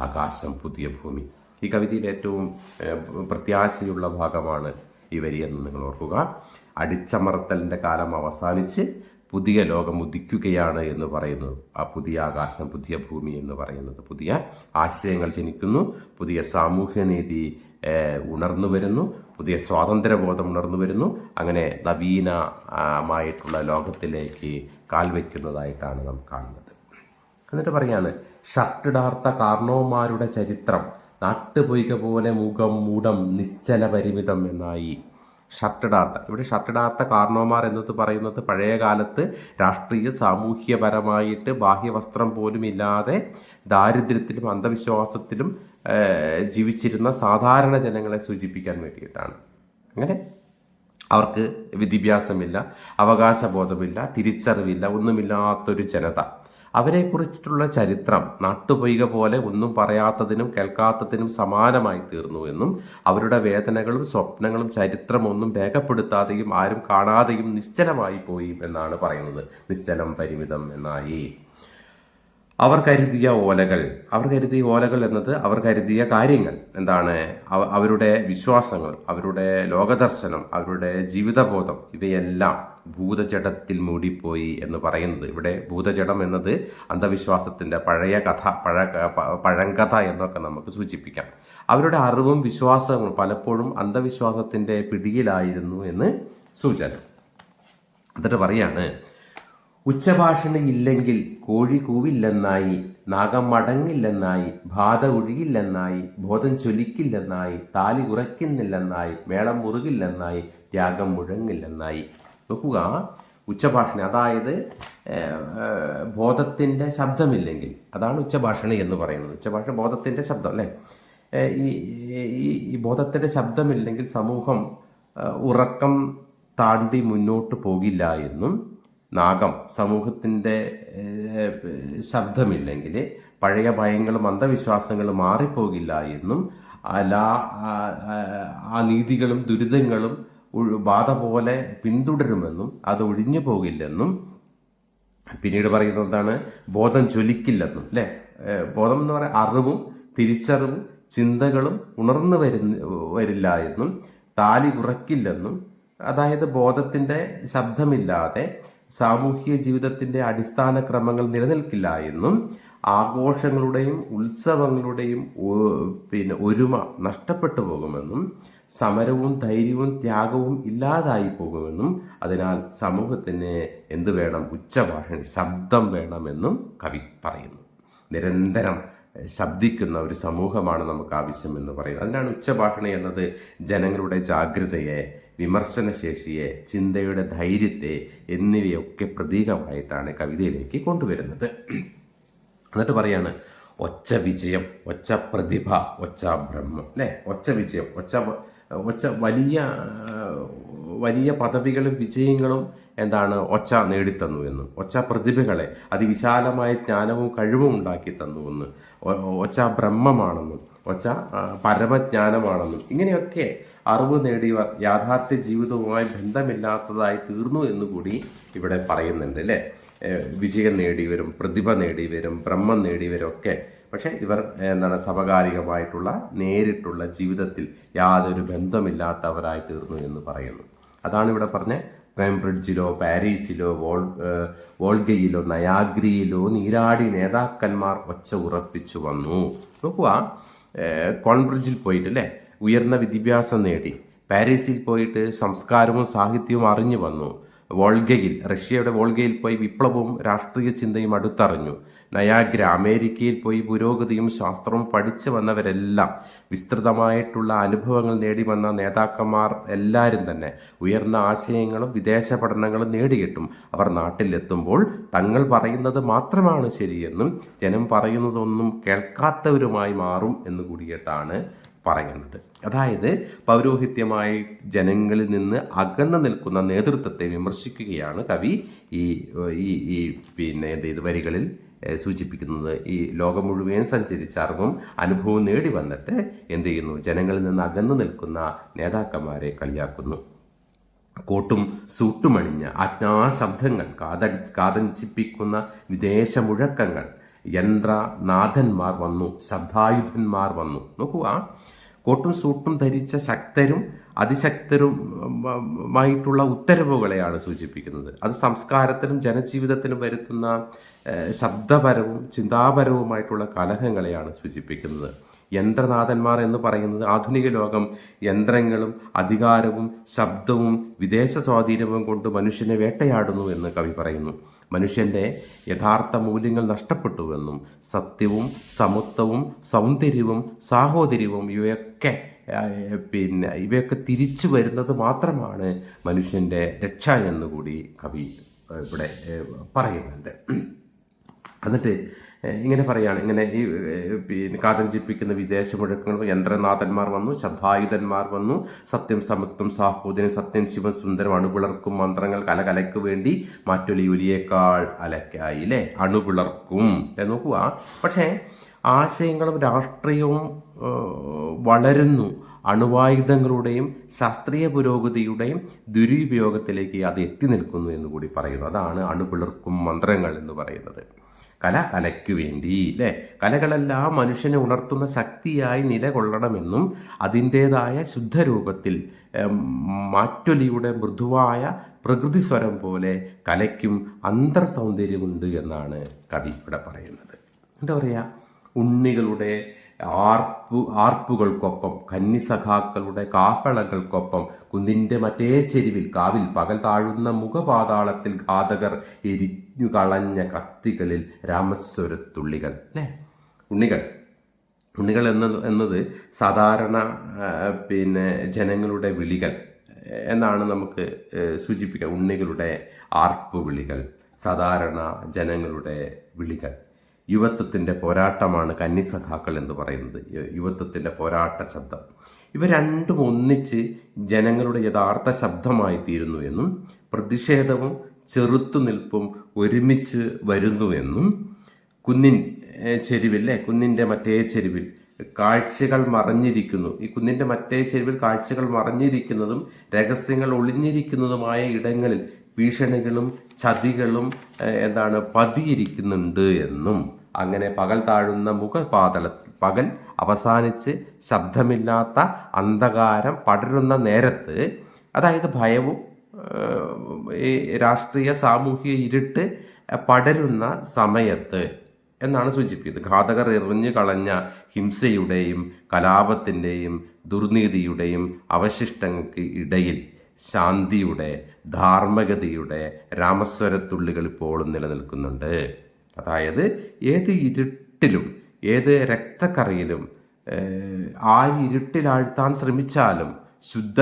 ആകാശം, പുതിയ ഭൂമി. ഈ കവിതയിൽ ഏറ്റവും പ്രത്യാശയുള്ള ഭാഗമാണ് ഈ വരിയെന്ന് നിങ്ങൾ ഓർക്കുക. അടിച്ചമർത്തലിൻ്റെ കാലം അവസാനിച്ച് പുതിയ ലോകം ഉദിക്കുകയാണ് എന്ന് പറയുന്നു. ആ പുതിയ ആകാശം, പുതിയ ഭൂമി എന്ന് പറയുന്നത് പുതിയ ആശയങ്ങൾ ജനിക്കുന്നു. പുതിയ സാമൂഹ്യനീതി ഉണർന്നു വരുന്നു. പുതിയ സ്വാതന്ത്ര്യബോധം ഉണർന്നു വരുന്നു. അങ്ങനെ നവീനമായിട്ടുള്ള ലോകത്തിലേക്ക് കാൽവെക്കുന്നതായിട്ടാണ് നാം കാണുന്നത്. എന്നിട്ട് പറയാണ്, ഷർട്ടിടാർത്ത കാർണോമാരുടെ ചരിത്രം നാട്ടുപൊയ്ക പോലെ മുഖം മൂടം നിശ്ചല പരിമിതം എന്നായി. ഇവിടെ ഷർട്ടിടാത്ത കാർണോമാർ എന്നത് പറയുന്നത് പഴയ കാലത്ത് രാഷ്ട്രീയ സാമൂഹ്യപരമായിട്ട് ബാഹ്യവസ്ത്രം പോലും ഇല്ലാതെ ദാരിദ്ര്യത്തിലും അന്ധവിശ്വാസത്തിലും ജീവിച്ചിരുന്ന സാധാരണ ജനങ്ങളെ സൂചിപ്പിക്കാൻ വേണ്ടിയിട്ടാണ്. അങ്ങനെ അവർക്ക് വിദ്യാഭ്യാസമില്ല, അവകാശബോധമില്ല, തിരിച്ചറിവില്ല, ഒന്നുമില്ലാത്തൊരു ജനത. അവരെക്കുറിച്ചിട്ടുള്ള ചരിത്രം നാട്ടുപൊയ്ക പോലെ ഒന്നും പറയാത്തതിനും കേൾക്കാത്തതിനും സമാനമായി തീർന്നു എന്നും അവരുടെ വേദനകളും സ്വപ്നങ്ങളും ചരിത്രമൊന്നും രേഖപ്പെടുത്താതെയും ആരും കാണാതെയും നിശ്ചലമായി പോയി എന്നാണ് പറയുന്നത്. നിശ്ചലം പരിമിതം എന്നായി. അവർ കരുതിയ ഓലകൾ എന്നത് അവർ കരുതിയ കാര്യങ്ങൾ എന്താണ്? അവരുടെ വിശ്വാസങ്ങൾ, അവരുടെ ലോകദർശനം, അവരുടെ ജീവിതബോധം, ഇവയെല്ലാം ഭൂതജടത്തിൽ മൂടിപ്പോയി എന്ന് പറയുന്നത്. ഇവിടെ ഭൂതജടം എന്നത് അന്ധവിശ്വാസത്തിൻ്റെ പഴങ്കഥ എന്നൊക്കെ നമുക്ക് സൂചിപ്പിക്കാം. അവരുടെ അറിവും വിശ്വാസങ്ങളും പലപ്പോഴും അന്ധവിശ്വാസത്തിൻ്റെ പിടിയിലായിരുന്നു എന്ന് സൂചന. എന്നിട്ട് പറയാണ്, ഉച്ചഭാഷണിയില്ലെങ്കിൽ കോഴി കൂവില്ലെന്നായി, നാഗം മടങ്ങില്ലെന്നായി, ബാധ ഒഴുകില്ലെന്നായി, ബോധം ചൊലിക്കില്ലെന്നായി, താലി ഉറയ്ക്കുന്നില്ലെന്നായി, മേളം മുറുകില്ലെന്നായി, ത്യാഗം മുഴങ്ങില്ലെന്നായി. നോക്കുക, ഉച്ചഭാഷണി അതായത് ബോധത്തിൻ്റെ ശബ്ദമില്ലെങ്കിൽ അതാണ് ഉച്ചഭാഷണി എന്ന് പറയുന്നത്. ഉച്ചഭാഷ ബോധത്തിൻ്റെ ശബ്ദം അല്ലേ? ഈ ബോധത്തിൻ്റെ ശബ്ദമില്ലെങ്കിൽ സമൂഹം ഉറക്കം താണ്ടി മുന്നോട്ട് പോകില്ല എന്നും നാഗം സമൂഹത്തിൻ്റെ ശബ്ദമില്ലെങ്കിൽ പഴയ ഭയങ്ങളും അന്ധവിശ്വാസങ്ങളും മാറിപ്പോകില്ല എന്നും ആ നീതികളും ദുരിതങ്ങളും ബാധ പോലെ പിന്തുടരുമെന്നും അത് ഒഴിഞ്ഞു പോകില്ലെന്നും പിന്നീട് പറയുന്നത് എന്താണ്, ബോധം ജ്വലിക്കില്ലെന്നും അല്ലേ. ബോധം എന്ന് പറയാൻ അറിവും തിരിച്ചറിവും ചിന്തകളും ഉണർന്നു വരില്ല എന്നും താലി ഉറക്കില്ലെന്നും, അതായത് ബോധത്തിൻ്റെ ശബ്ദമില്ലാതെ സാമൂഹിക ജീവിതത്തിൻ്റെ അടിസ്ഥാന ക്രമങ്ങൾ നിലനിൽക്കില്ല എന്നും ആഘോഷങ്ങളുടെയും ഉത്സവങ്ങളുടെയും ഒരുമ നഷ്ടപ്പെട്ടു പോകുമെന്നും സമരവും ധൈര്യവും ത്യാഗവും ഇല്ലാതായി പോകുമെന്നും അതിനാൽ സമൂഹത്തിന് എന്ത് വേണം, ഉച്ചഭാഷണി ശബ്ദം വേണമെന്നും കവി പറയുന്നു. നിരന്തരം ശബ്ദിക്കുന്ന ഒരു സമൂഹമാണ് നമുക്ക് ആവശ്യമെന്ന് പറയുന്നത്. അതിനാണ് ഉച്ചഭാഷണി എന്നത് ജനങ്ങളുടെ ജാഗ്രതയെ, വിമർശനശേഷിയെ, ചിന്തയുടെ ധൈര്യത്തെ എന്നിവയൊക്കെ പ്രതീകമായിട്ടാണ് കവിതയിലേക്ക് കൊണ്ടുവരുന്നത്. എന്നിട്ട് പറയാണ് ഒച്ച വിജയം, ഒച്ച പ്രതിഭ, ഒച്ച ബ്രഹ്മം അല്ലേ. ഒച്ച വിജയം, ഒച്ച വലിയ പദവികളും വിജയങ്ങളും എന്താണ് ഒച്ച നേടിത്തന്നു എന്നും, ഒച്ച പ്രതിഭകളെ അതിവിശാലമായ ജ്ഞാനവും കഴിവും ഉണ്ടാക്കി തന്നു എന്ന്, ഒച്ച ബ്രഹ്മമാണെന്നും, ഒച്ച പരമജ്ഞാനമാണെന്നും, ഇങ്ങനെയൊക്കെ അറിവ് നേടിയവർ യാഥാർത്ഥ്യ ജീവിതവുമായി ബന്ധമില്ലാത്തതായി തീർന്നു എന്നുകൂടി ഇവിടെ പറയുന്നുണ്ട് അല്ലേ. വിജയം നേടിയവരും പ്രതിഭ നേടിയവരും ബ്രഹ്മം നേടിയവരൊക്കെ പക്ഷേ ഇവർ എന്താണ് സമകാലികമായിട്ടുള്ള നേരിട്ടുള്ള ജീവിതത്തിൽ യാതൊരു ബന്ധമില്ലാത്തവരായി തീർന്നു എന്ന് പറയുന്നു. അതാണ് ഇവിടെ പറഞ്ഞ കേംബ്രിഡ്ജിലോ പാരീസിലോ വോൾഗയിലോ നയാഗ്രിയിലോ നീരാടി നേതാക്കന്മാർ ഒച്ച ഉറപ്പിച്ചു വന്നു. നോക്കുക, കോൺബ്രിഡ്ജിൽ പോയിട്ട് അല്ലേ ഉയർന്ന വിദ്യാഭ്യാസം നേടി, പാരീസിൽ പോയിട്ട് സംസ്കാരവും സാഹിത്യവും അറിഞ്ഞു വന്നു, വോൾഗയിൽ റഷ്യയുടെ വോൾഗയിൽ പോയി വിപ്ലവവും രാഷ്ട്രീയ ചിന്തയും അടുത്തറിഞ്ഞു, നയാഗ്ര അമേരിക്കയിൽ പോയി പുരോഗതിയും ശാസ്ത്രവും പഠിച്ചു വന്നവരെല്ലാം, വിസ്തൃതമായിട്ടുള്ള അനുഭവങ്ങൾ നേടി വന്ന നേതാക്കന്മാർ എല്ലാവരും തന്നെ ഉയർന്ന ആശയങ്ങളും വിദേശ പഠനങ്ങളും നേടിയിട്ടും അവർ നാട്ടിലെത്തുമ്പോൾ തങ്ങൾ പറയുന്നത് മാത്രമാണ് ശരിയെന്നും ജനം പറയുന്നതൊന്നും കേൾക്കാത്തവരുമായി മാറും എന്ന് കൂടിയിട്ടാണ് പറയുന്നത്. അതായത് പൗരോഹിത്യമായി ജനങ്ങളിൽ നിന്ന് അകന്നു നിൽക്കുന്ന നേതൃത്വത്തെ വിമർശിക്കുകയാണ് കവി ഈ ഇത് വരികളിൽ സൂചിപ്പിക്കുന്നത്. ഈ ലോകം മുഴുവൻ സഞ്ചരിച്ച അറിവും അനുഭവവും നേടി വന്നിട്ട് എന്ത് ചെയ്യുന്നു, ജനങ്ങളിൽ നിന്ന് അകന്നു നിൽക്കുന്ന നേതാക്കന്മാരെ കളിയാക്കുന്നു. കോട്ടും സൂട്ടുമണിഞ്ഞ ആജ്ഞാശബ്ദങ്ങൾ, കാതഞ്ചിപ്പിക്കുന്ന വിദേശ മുഴക്കങ്ങൾ, യന്ത്രനാഥന്മാർ വന്നു, ശബ്ദായുധന്മാർ വന്നു. നോക്കുക, കോട്ടും സൂട്ടും ധരിച്ച ശക്തരും അതിശക്തരുമായിട്ടുള്ള ഉത്തരവുകളെയാണ് സൂചിപ്പിക്കുന്നത്. അത് സംസ്കാരത്തിനും ജനജീവിതത്തിനും വരുത്തുന്ന ശബ്ദപരവും ചിന്താപരവുമായിട്ടുള്ള കലഹങ്ങളെയാണ് സൂചിപ്പിക്കുന്നത്. യന്ത്രനാഥന്മാർ എന്ന് പറയുന്നത് ആധുനിക ലോകം യന്ത്രങ്ങളും അധികാരവും ശബ്ദവും വിദേശ സ്വാധീനവും കൊണ്ട് മനുഷ്യനെ വേട്ടയാടുന്നു എന്ന് കവി പറയുന്നു. മനുഷ്യൻ്റെ യഥാർത്ഥ മൂല്യങ്ങൾ നഷ്ടപ്പെട്ടുവെന്നും സത്യവും സമത്വവും സൗന്ദര്യവും സാഹോദര്യവും ഇവയൊക്കെ തിരിച്ചു വരുന്നത് മാത്രമാണ് മനുഷ്യൻ്റെ രക്ഷ എന്നുകൂടി കവി ഇവിടെ പറയുന്നുണ്ട്. എന്നിട്ട് ഇങ്ങനെ പറയാണ്, ഇങ്ങനെ ഈ കാതഞ്ചിപ്പിക്കുന്ന വിദേശ മുഴക്കങ്ങൾ, യന്ത്രനാഥന്മാർ വന്നു, ശബ്ദായുധന്മാർ വന്നു, സത്യം സമത്വം സാഹോദര്യം, സത്യം ശിവം സുന്ദരം, അണുപിളർക്കും മന്ത്രങ്ങൾ കലകലയ്ക്ക് വേണ്ടി മാറ്റൊലി ഒലിയേക്കാൾ അലക്കായി അല്ലേ, അണുപിളർക്കും നോക്കുക. പക്ഷേ ആശയങ്ങളും രാഷ്ട്രീയവും വളരുന്നു, അണുവായുധങ്ങളുടെയും ശാസ്ത്രീയ പുരോഗതിയുടെയും ദുരുപയോഗത്തിലേക്ക് അത് എത്തി നിൽക്കുന്നു എന്ന് കൂടി പറയുന്നു. അതാണ് അണുപിളർക്കും മന്ത്രങ്ങൾ എന്ന് പറയുന്നത്. കലയ്ക്കു വേണ്ടി അല്ലേ, കലകളെല്ലാം മനുഷ്യനെ ഉണർത്തുന്ന ശക്തിയായി നിലകൊള്ളണമെന്നും അതിൻ്റേതായ ശുദ്ധരൂപത്തിൽ മാറ്റൊലിയുടെ മൃദുവായ പ്രകൃതി സ്വരം പോലെ കലയ്ക്കും അന്തർസൗന്ദര്യമുണ്ട് എന്നാണ് കവി ഇവിടെ പറയുന്നത്. എന്താ പറയുക, ഉണ്ണികളുടെ ആർപ്പുകൾക്കൊപ്പം, കന്നിസഖാക്കളുടെ കാഹളങ്ങൾക്കൊപ്പം, കുന്നിൻ്റെ മറ്റേ ചെരുവിൽ കാവിൽ പകൽ താഴുന്ന മുഖപാതാളത്തിൽ ഘാതകർ എരിഞ്ഞു കളഞ്ഞ കത്തികളിൽ രാമസ്വരത്തുള്ളികൾ അല്ലേ. ഉണ്ണികൾ എന്നത് സാധാരണ ജനങ്ങളുടെ വിളികൾ എന്നാണ് നമുക്ക് സൂചിപ്പിക്കുക. ഉണ്ണികളുടെ ആർപ്പുവിളികൾ, സാധാരണ ജനങ്ങളുടെ വിളികൾ. യുവത്വത്തിൻ്റെ പോരാട്ടമാണ് കന്നിസഖാക്കൾ എന്ന് പറയുന്നത്. യുവത്വത്തിൻ്റെ പോരാട്ട ശബ്ദം. ഇവ രണ്ടും ഒന്നിച്ച് ജനങ്ങളുടെ യഥാർത്ഥ ശബ്ദമായി തീരുന്നു എന്നും പ്രതിഷേധവും ചെറുത്തുനിൽപ്പും ഒരുമിച്ച് വരുന്നുവെന്നും കുന്നിൻ ചെരുവിൽ കുന്നിൻ്റെ മറ്റേ ചെരുവിൽ കാഴ്ചകൾ മറഞ്ഞിരിക്കുന്നു. ഈ കുന്നിൻ്റെ മറ്റേ ചെരുവിൽ കാഴ്ചകൾ മറഞ്ഞിരിക്കുന്നതും രഹസ്യങ്ങൾ ഒളിഞ്ഞിരിക്കുന്നതുമായ ഇടങ്ങളിൽ ഭീഷണികളും ചതികളും പതിയിരിക്കുന്നുണ്ട് എന്നും അങ്ങനെ പകൽ താഴുന്ന മുഖപാതളത്തിൽ പകൽ അവസാനിച്ച് ശബ്ദമില്ലാത്ത അന്ധകാരം പടരുന്ന നേരത്ത്, അതായത് ഭയവും ഈ രാഷ്ട്രീയ സാമൂഹിക ഇരുട്ട് പടരുന്ന സമയത്ത് എന്നാണ് സൂചിപ്പിക്കുന്നത്. ഘാതകർ എറിഞ്ഞു കളഞ്ഞ ഹിംസയുടെയും കലാപത്തിൻ്റെയും ദുർനീതിയുടെയും അവശിഷ്ടങ്ങൾക്ക് ഇടയിൽ ശാന്തിയുടെ ധാർമ്മികതയുടെ രാമസ്വരത്തുള്ളികൾ ഇപ്പോഴും നിലനിൽക്കുന്നുണ്ട്. അതായത് ഏത് ഇരുട്ടിലും ഏത് രക്തക്കറയിലും ഇരുട്ടിലാഴ്ത്താൻ ശ്രമിച്ചാലും ശുദ്ധ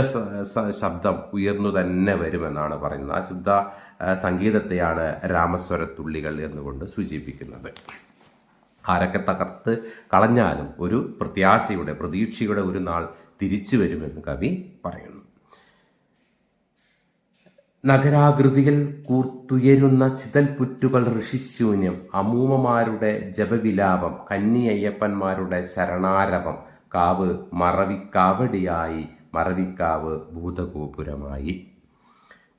ശബ്ദം ഉയർന്നു തന്നെ വരുമെന്നാണ് പറയുന്നത്. ആ ശുദ്ധ സംഗീതത്തെയാണ് രാമസ്വരത്തുള്ളികൾ എന്നുകൊണ്ട് സൂചിപ്പിക്കുന്നത്. ആരൊക്കെ തകർത്ത് കളഞ്ഞാലും ഒരു പ്രതീക്ഷയുടെ ഒരു നാൾ തിരിച്ചു വരുമെന്ന് കവി പറയുന്നു. നഗരാകൃതിയിൽ കൂർത്തുയരുന്ന ചിതൽപുറ്റുകൾ ഋഷിശൂന്യം, അമ്മൂമ്മമാരുടെ ജപവിലാപം, കന്നിയയ്യപ്പന്മാരുടെ ശരണാരവം, കാവ് മറവിക്കാവടിയായി, മറവിക്കാവ് ഭൂതഗോപുരമായി.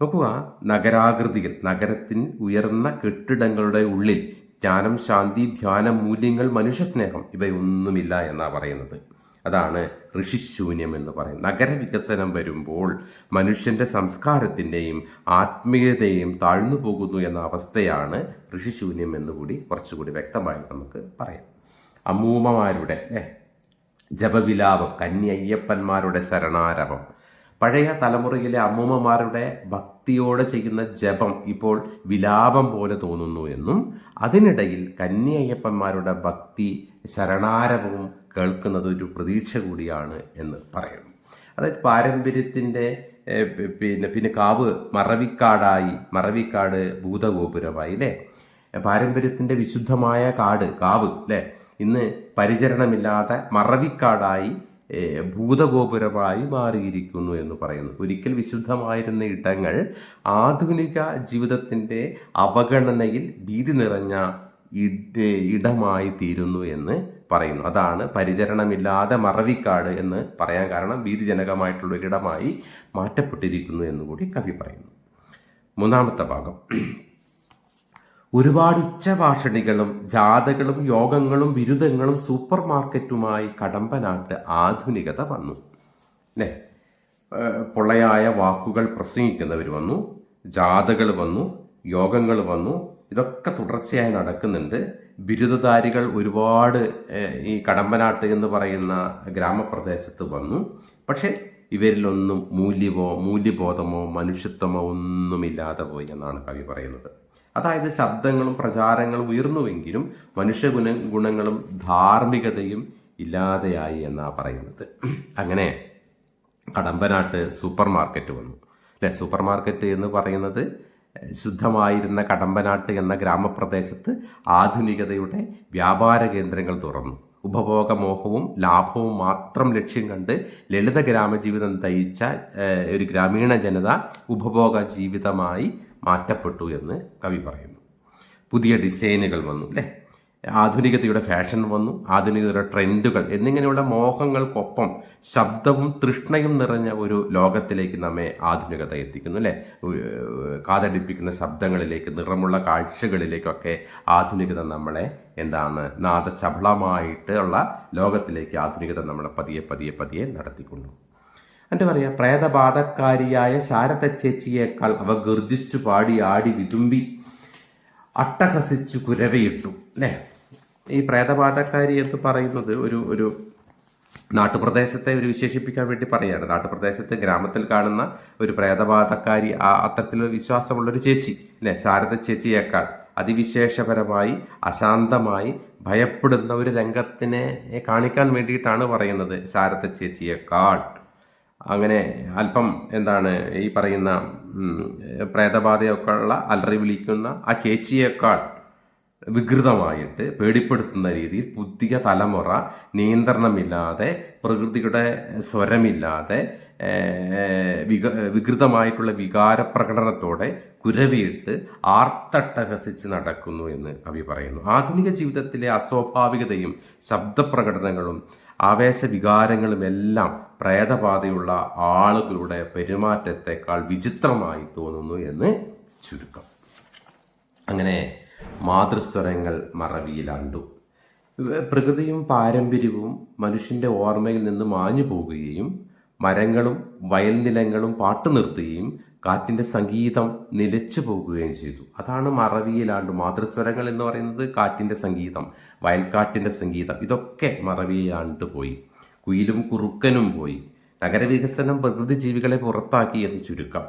നോക്കുക, നഗരാകൃതികൾ, നഗരത്തിന് ഉയർന്ന കെട്ടിടങ്ങളുടെ ഉള്ളിൽ ജ്ഞാനം, ശാന്തി, ധ്യാനം, മൂല്യങ്ങൾ, മനുഷ്യസ്നേഹം ഇവയൊന്നുമില്ല എന്നാണ് പറയുന്നത്. അതാണ് ഋഷിശൂന്യം എന്ന് പറയുന്നത്. നഗരവികസനം വരുമ്പോൾ മനുഷ്യൻ്റെ സംസ്കാരത്തിൻ്റെയും ആത്മീയതയും താഴ്ന്നു പോകുന്നു എന്ന അവസ്ഥയാണ് ഋഷിശൂന്യം എന്നുകൂടി കുറച്ചുകൂടി വ്യക്തമായി നമുക്ക് പറയാം. അമ്മൂമ്മമാരുടെ ജപവിലാപം, കന്നി അയ്യപ്പന്മാരുടെ ശരണാരവം, പഴയ തലമുറയിലെ അമ്മൂമ്മമാരുടെ ഭക്തിയോടെ ചെയ്യുന്ന ജപം ഇപ്പോൾ വിലാപം പോലെ തോന്നുന്നു എന്നും അതിനിടയിൽ കന്നി അയ്യപ്പന്മാരുടെ ഭക്തി ശരണാരവവും കേൾക്കുന്നത് ഒരു പ്രതീക്ഷ കൂടിയാണ് എന്ന് പറയുന്നു. അതായത് പാരമ്പര്യത്തിൻ്റെ പിന്നെ കാവ് മറവിക്കാടായി, മറവിക്കാട് ഭൂതഗോപുരമായി അല്ലേ. പാരമ്പര്യത്തിൻ്റെ വിശുദ്ധമായ കാവ് അല്ലേ ഇന്ന് പരിചരണമില്ലാതെ മറവിക്കാടായി ഭൂതഗോപുരമായി മാറിയിരിക്കുന്നു എന്ന് പറയുന്നു. ഒരിക്കൽ വിശുദ്ധമായിരുന്ന ഇടങ്ങൾ ആധുനിക ജീവിതത്തിൻ്റെ അവഗണനയിൽ ഭീതി നിറഞ്ഞ ഇടമായി തീരുന്നു എന്ന് പറയുന്നു. അതാണ് പരിചരണമില്ലാതെ മറവിക്കാട് എന്ന് പറയാൻ കാരണം ഭീതിജനകമായിട്ടുള്ള ഒരിടമായി മാറ്റപ്പെട്ടിരിക്കുന്നു എന്നുകൂടി കവി പറയുന്നു. മൂന്നാമത്തെ ഭാഗം, ഒരുപാട് ഉച്ചഭാഷണികളും ജാഥകളും യോഗങ്ങളും ബിരുദങ്ങളും സൂപ്പർ മാർക്കറ്റുമായി കടമ്പനാട്ട് ആധുനികത വന്നു അല്ലേ. പൊള്ളയായ വാക്കുകൾ പ്രസംഗിക്കുന്നവർ വന്നു, ജാഥകൾ വന്നു, യോഗങ്ങൾ വന്നു. ഇതൊക്കെ തുടർച്ചയായി നടക്കുന്നുണ്ട്. ബിരുദധാരികൾ ഒരുപാട് ഈ കടമ്പനാട്ട് എന്ന് പറയുന്ന ഗ്രാമപ്രദേശത്ത് വന്നു. പക്ഷേ ഇവരിലൊന്നും മൂല്യബോധമോ മനുഷ്യത്വമോ ഒന്നുമില്ലാതെ പോയി എന്നാണ് കവി പറയുന്നത്. അതായത് ശബ്ദങ്ങളും പ്രചാരങ്ങളും ഉയർന്നുവെങ്കിലും മനുഷ്യ ഗുണങ്ങളും ധാർമ്മികതയും ഇല്ലാതെയായി എന്നാണ് പറയുന്നത്. അങ്ങനെ കടമ്പനാട്ട് സൂപ്പർ മാർക്കറ്റ് വന്നു അല്ലെ. സൂപ്പർ മാർക്കറ്റ് എന്ന് പറയുന്നത് ശുദ്ധമായിരുന്ന കടമ്പനാട്ട് എന്ന ഗ്രാമപ്രദേശത്ത് ആധുനികതയുടെ വ്യാപാര കേന്ദ്രങ്ങൾ തുറന്നു. ഉപഭോഗമോഹവും ലാഭവും മാത്രം ലക്ഷ്യം കണ്ട് ലളിത ഗ്രാമജീവിതം നയിച്ച ഒരു ഗ്രാമീണ ജനത ഉപഭോഗ ജീവിതമായി മാറ്റപ്പെട്ടു എന്ന് കവി പറയുന്നു. പുതിയ ഡിസൈനുകൾ വന്നു അല്ലേ. ആധുനികതയുടെ ഫാഷൻ വന്നു, ആധുനികതയുടെ ട്രെൻഡുകൾ എന്നിങ്ങനെയുള്ള മോഹങ്ങൾക്കൊപ്പം ശബ്ദവും തൃഷ്ണയും നിറഞ്ഞ ഒരു ലോകത്തിലേക്ക് നമ്മെ ആധുനികത എത്തിക്കുന്നു അല്ലേ. കാതടിപ്പിക്കുന്ന ശബ്ദങ്ങളിലേക്ക്, നിറമുള്ള കാഴ്ചകളിലേക്കൊക്കെ ആധുനികത നമ്മളെ നാദശബളമായിട്ടുള്ള ലോകത്തിലേക്ക് ആധുനികത നമ്മളെ പതിയെ പതിയെ പതിയെ നടത്തിക്കൊണ്ടു. എന്നിട്ട് പറയാം, പ്രേതബാധക്കാരിയായ ശാരദ ചേച്ചിയേക്കാൾ അവ ഗർജിച്ചു പാടി ആടി വിതുമ്പി അട്ടഹസിച്ചു കുരവയിട്ടു അല്ലേ. ഈ പ്രേതബാധക്കാരി എന്ന് പറയുന്നത് ഒരു നാട്ടുപ്രദേശത്തെ വിശേഷിപ്പിക്കാൻ വേണ്ടി പറയുകയാണ്. നാട്ടുപ്രദേശത്ത് ഗ്രാമത്തിൽ കാണുന്ന ഒരു പ്രേതബാധക്കാരി, അത്തരത്തിലൊരു വിശ്വാസമുള്ളൊരു ചേച്ചി അല്ലേ. ശാരദ ചേച്ചിയേക്കാൾ അതിവിശേഷപരമായി അശാന്തമായി ഭയപ്പെടുന്ന ഒരു രംഗത്തിനെ കാണിക്കാൻ വേണ്ടിയിട്ടാണ് പറയുന്നത് ശാരദ ചേച്ചിയേക്കാൾ. അങ്ങനെ അല്പം ഈ പറയുന്ന പ്രേതബാധയൊക്കെ ഉള്ള അലറി വിളിക്കുന്ന ആ ചേച്ചിയേക്കാൾ വികൃതമായിട്ട് പേടിപ്പെടുത്തുന്ന രീതിയിൽ പുതിയ തലമുറ നിയന്ത്രണമില്ലാതെ പ്രകൃതിയുടെ സ്വരമില്ലാതെ വികൃതമായിട്ടുള്ള വികാരപ്രകടനത്തോടെ കുരവിയിട്ട് ആർത്തട്ടഹസിച്ച് നടക്കുന്നു എന്ന് കവി പറയുന്നു. ആധുനിക ജീവിതത്തിലെ അസ്വാഭാവികതയും ശബ്ദപ്രകടനങ്ങളും ആവേശവികാരങ്ങളും എല്ലാം പ്രേതബാധയുള്ള ആളുകളുടെ പെരുമാറ്റത്തെക്കാൾ വിചിത്രമായി തോന്നുന്നു എന്ന് ചുരുക്കം. അങ്ങനെ മാതൃസ്വരങ്ങൾ മറവിയിലാണ്ടു. പ്രകൃതിയും പാരമ്പര്യവും മനുഷ്യൻ്റെ ഓർമ്മയിൽ നിന്ന് മാഞ്ഞു പോകുകയും മരങ്ങളും വയൽനിലങ്ങളും പാട്ടു നിർത്തുകയും കാറ്റിൻ്റെ സംഗീതം നിലച്ചു പോകുകയും ചെയ്തു. അതാണ് മറവിയിലാണ്ടു. മാതൃസ്വരങ്ങൾ എന്ന് പറയുന്നത് കാറ്റിൻ്റെ സംഗീതം, വയൽക്കാറ്റിൻ്റെ സംഗീതം, ഇതൊക്കെ മറവിയിലാണ്ടു പോയി. കുയിലും കുറുക്കനും പോയി. നഗരവികസനം പ്രകൃതി ജീവികളെ പുറത്താക്കി എന്ന് ചുരുക്കം.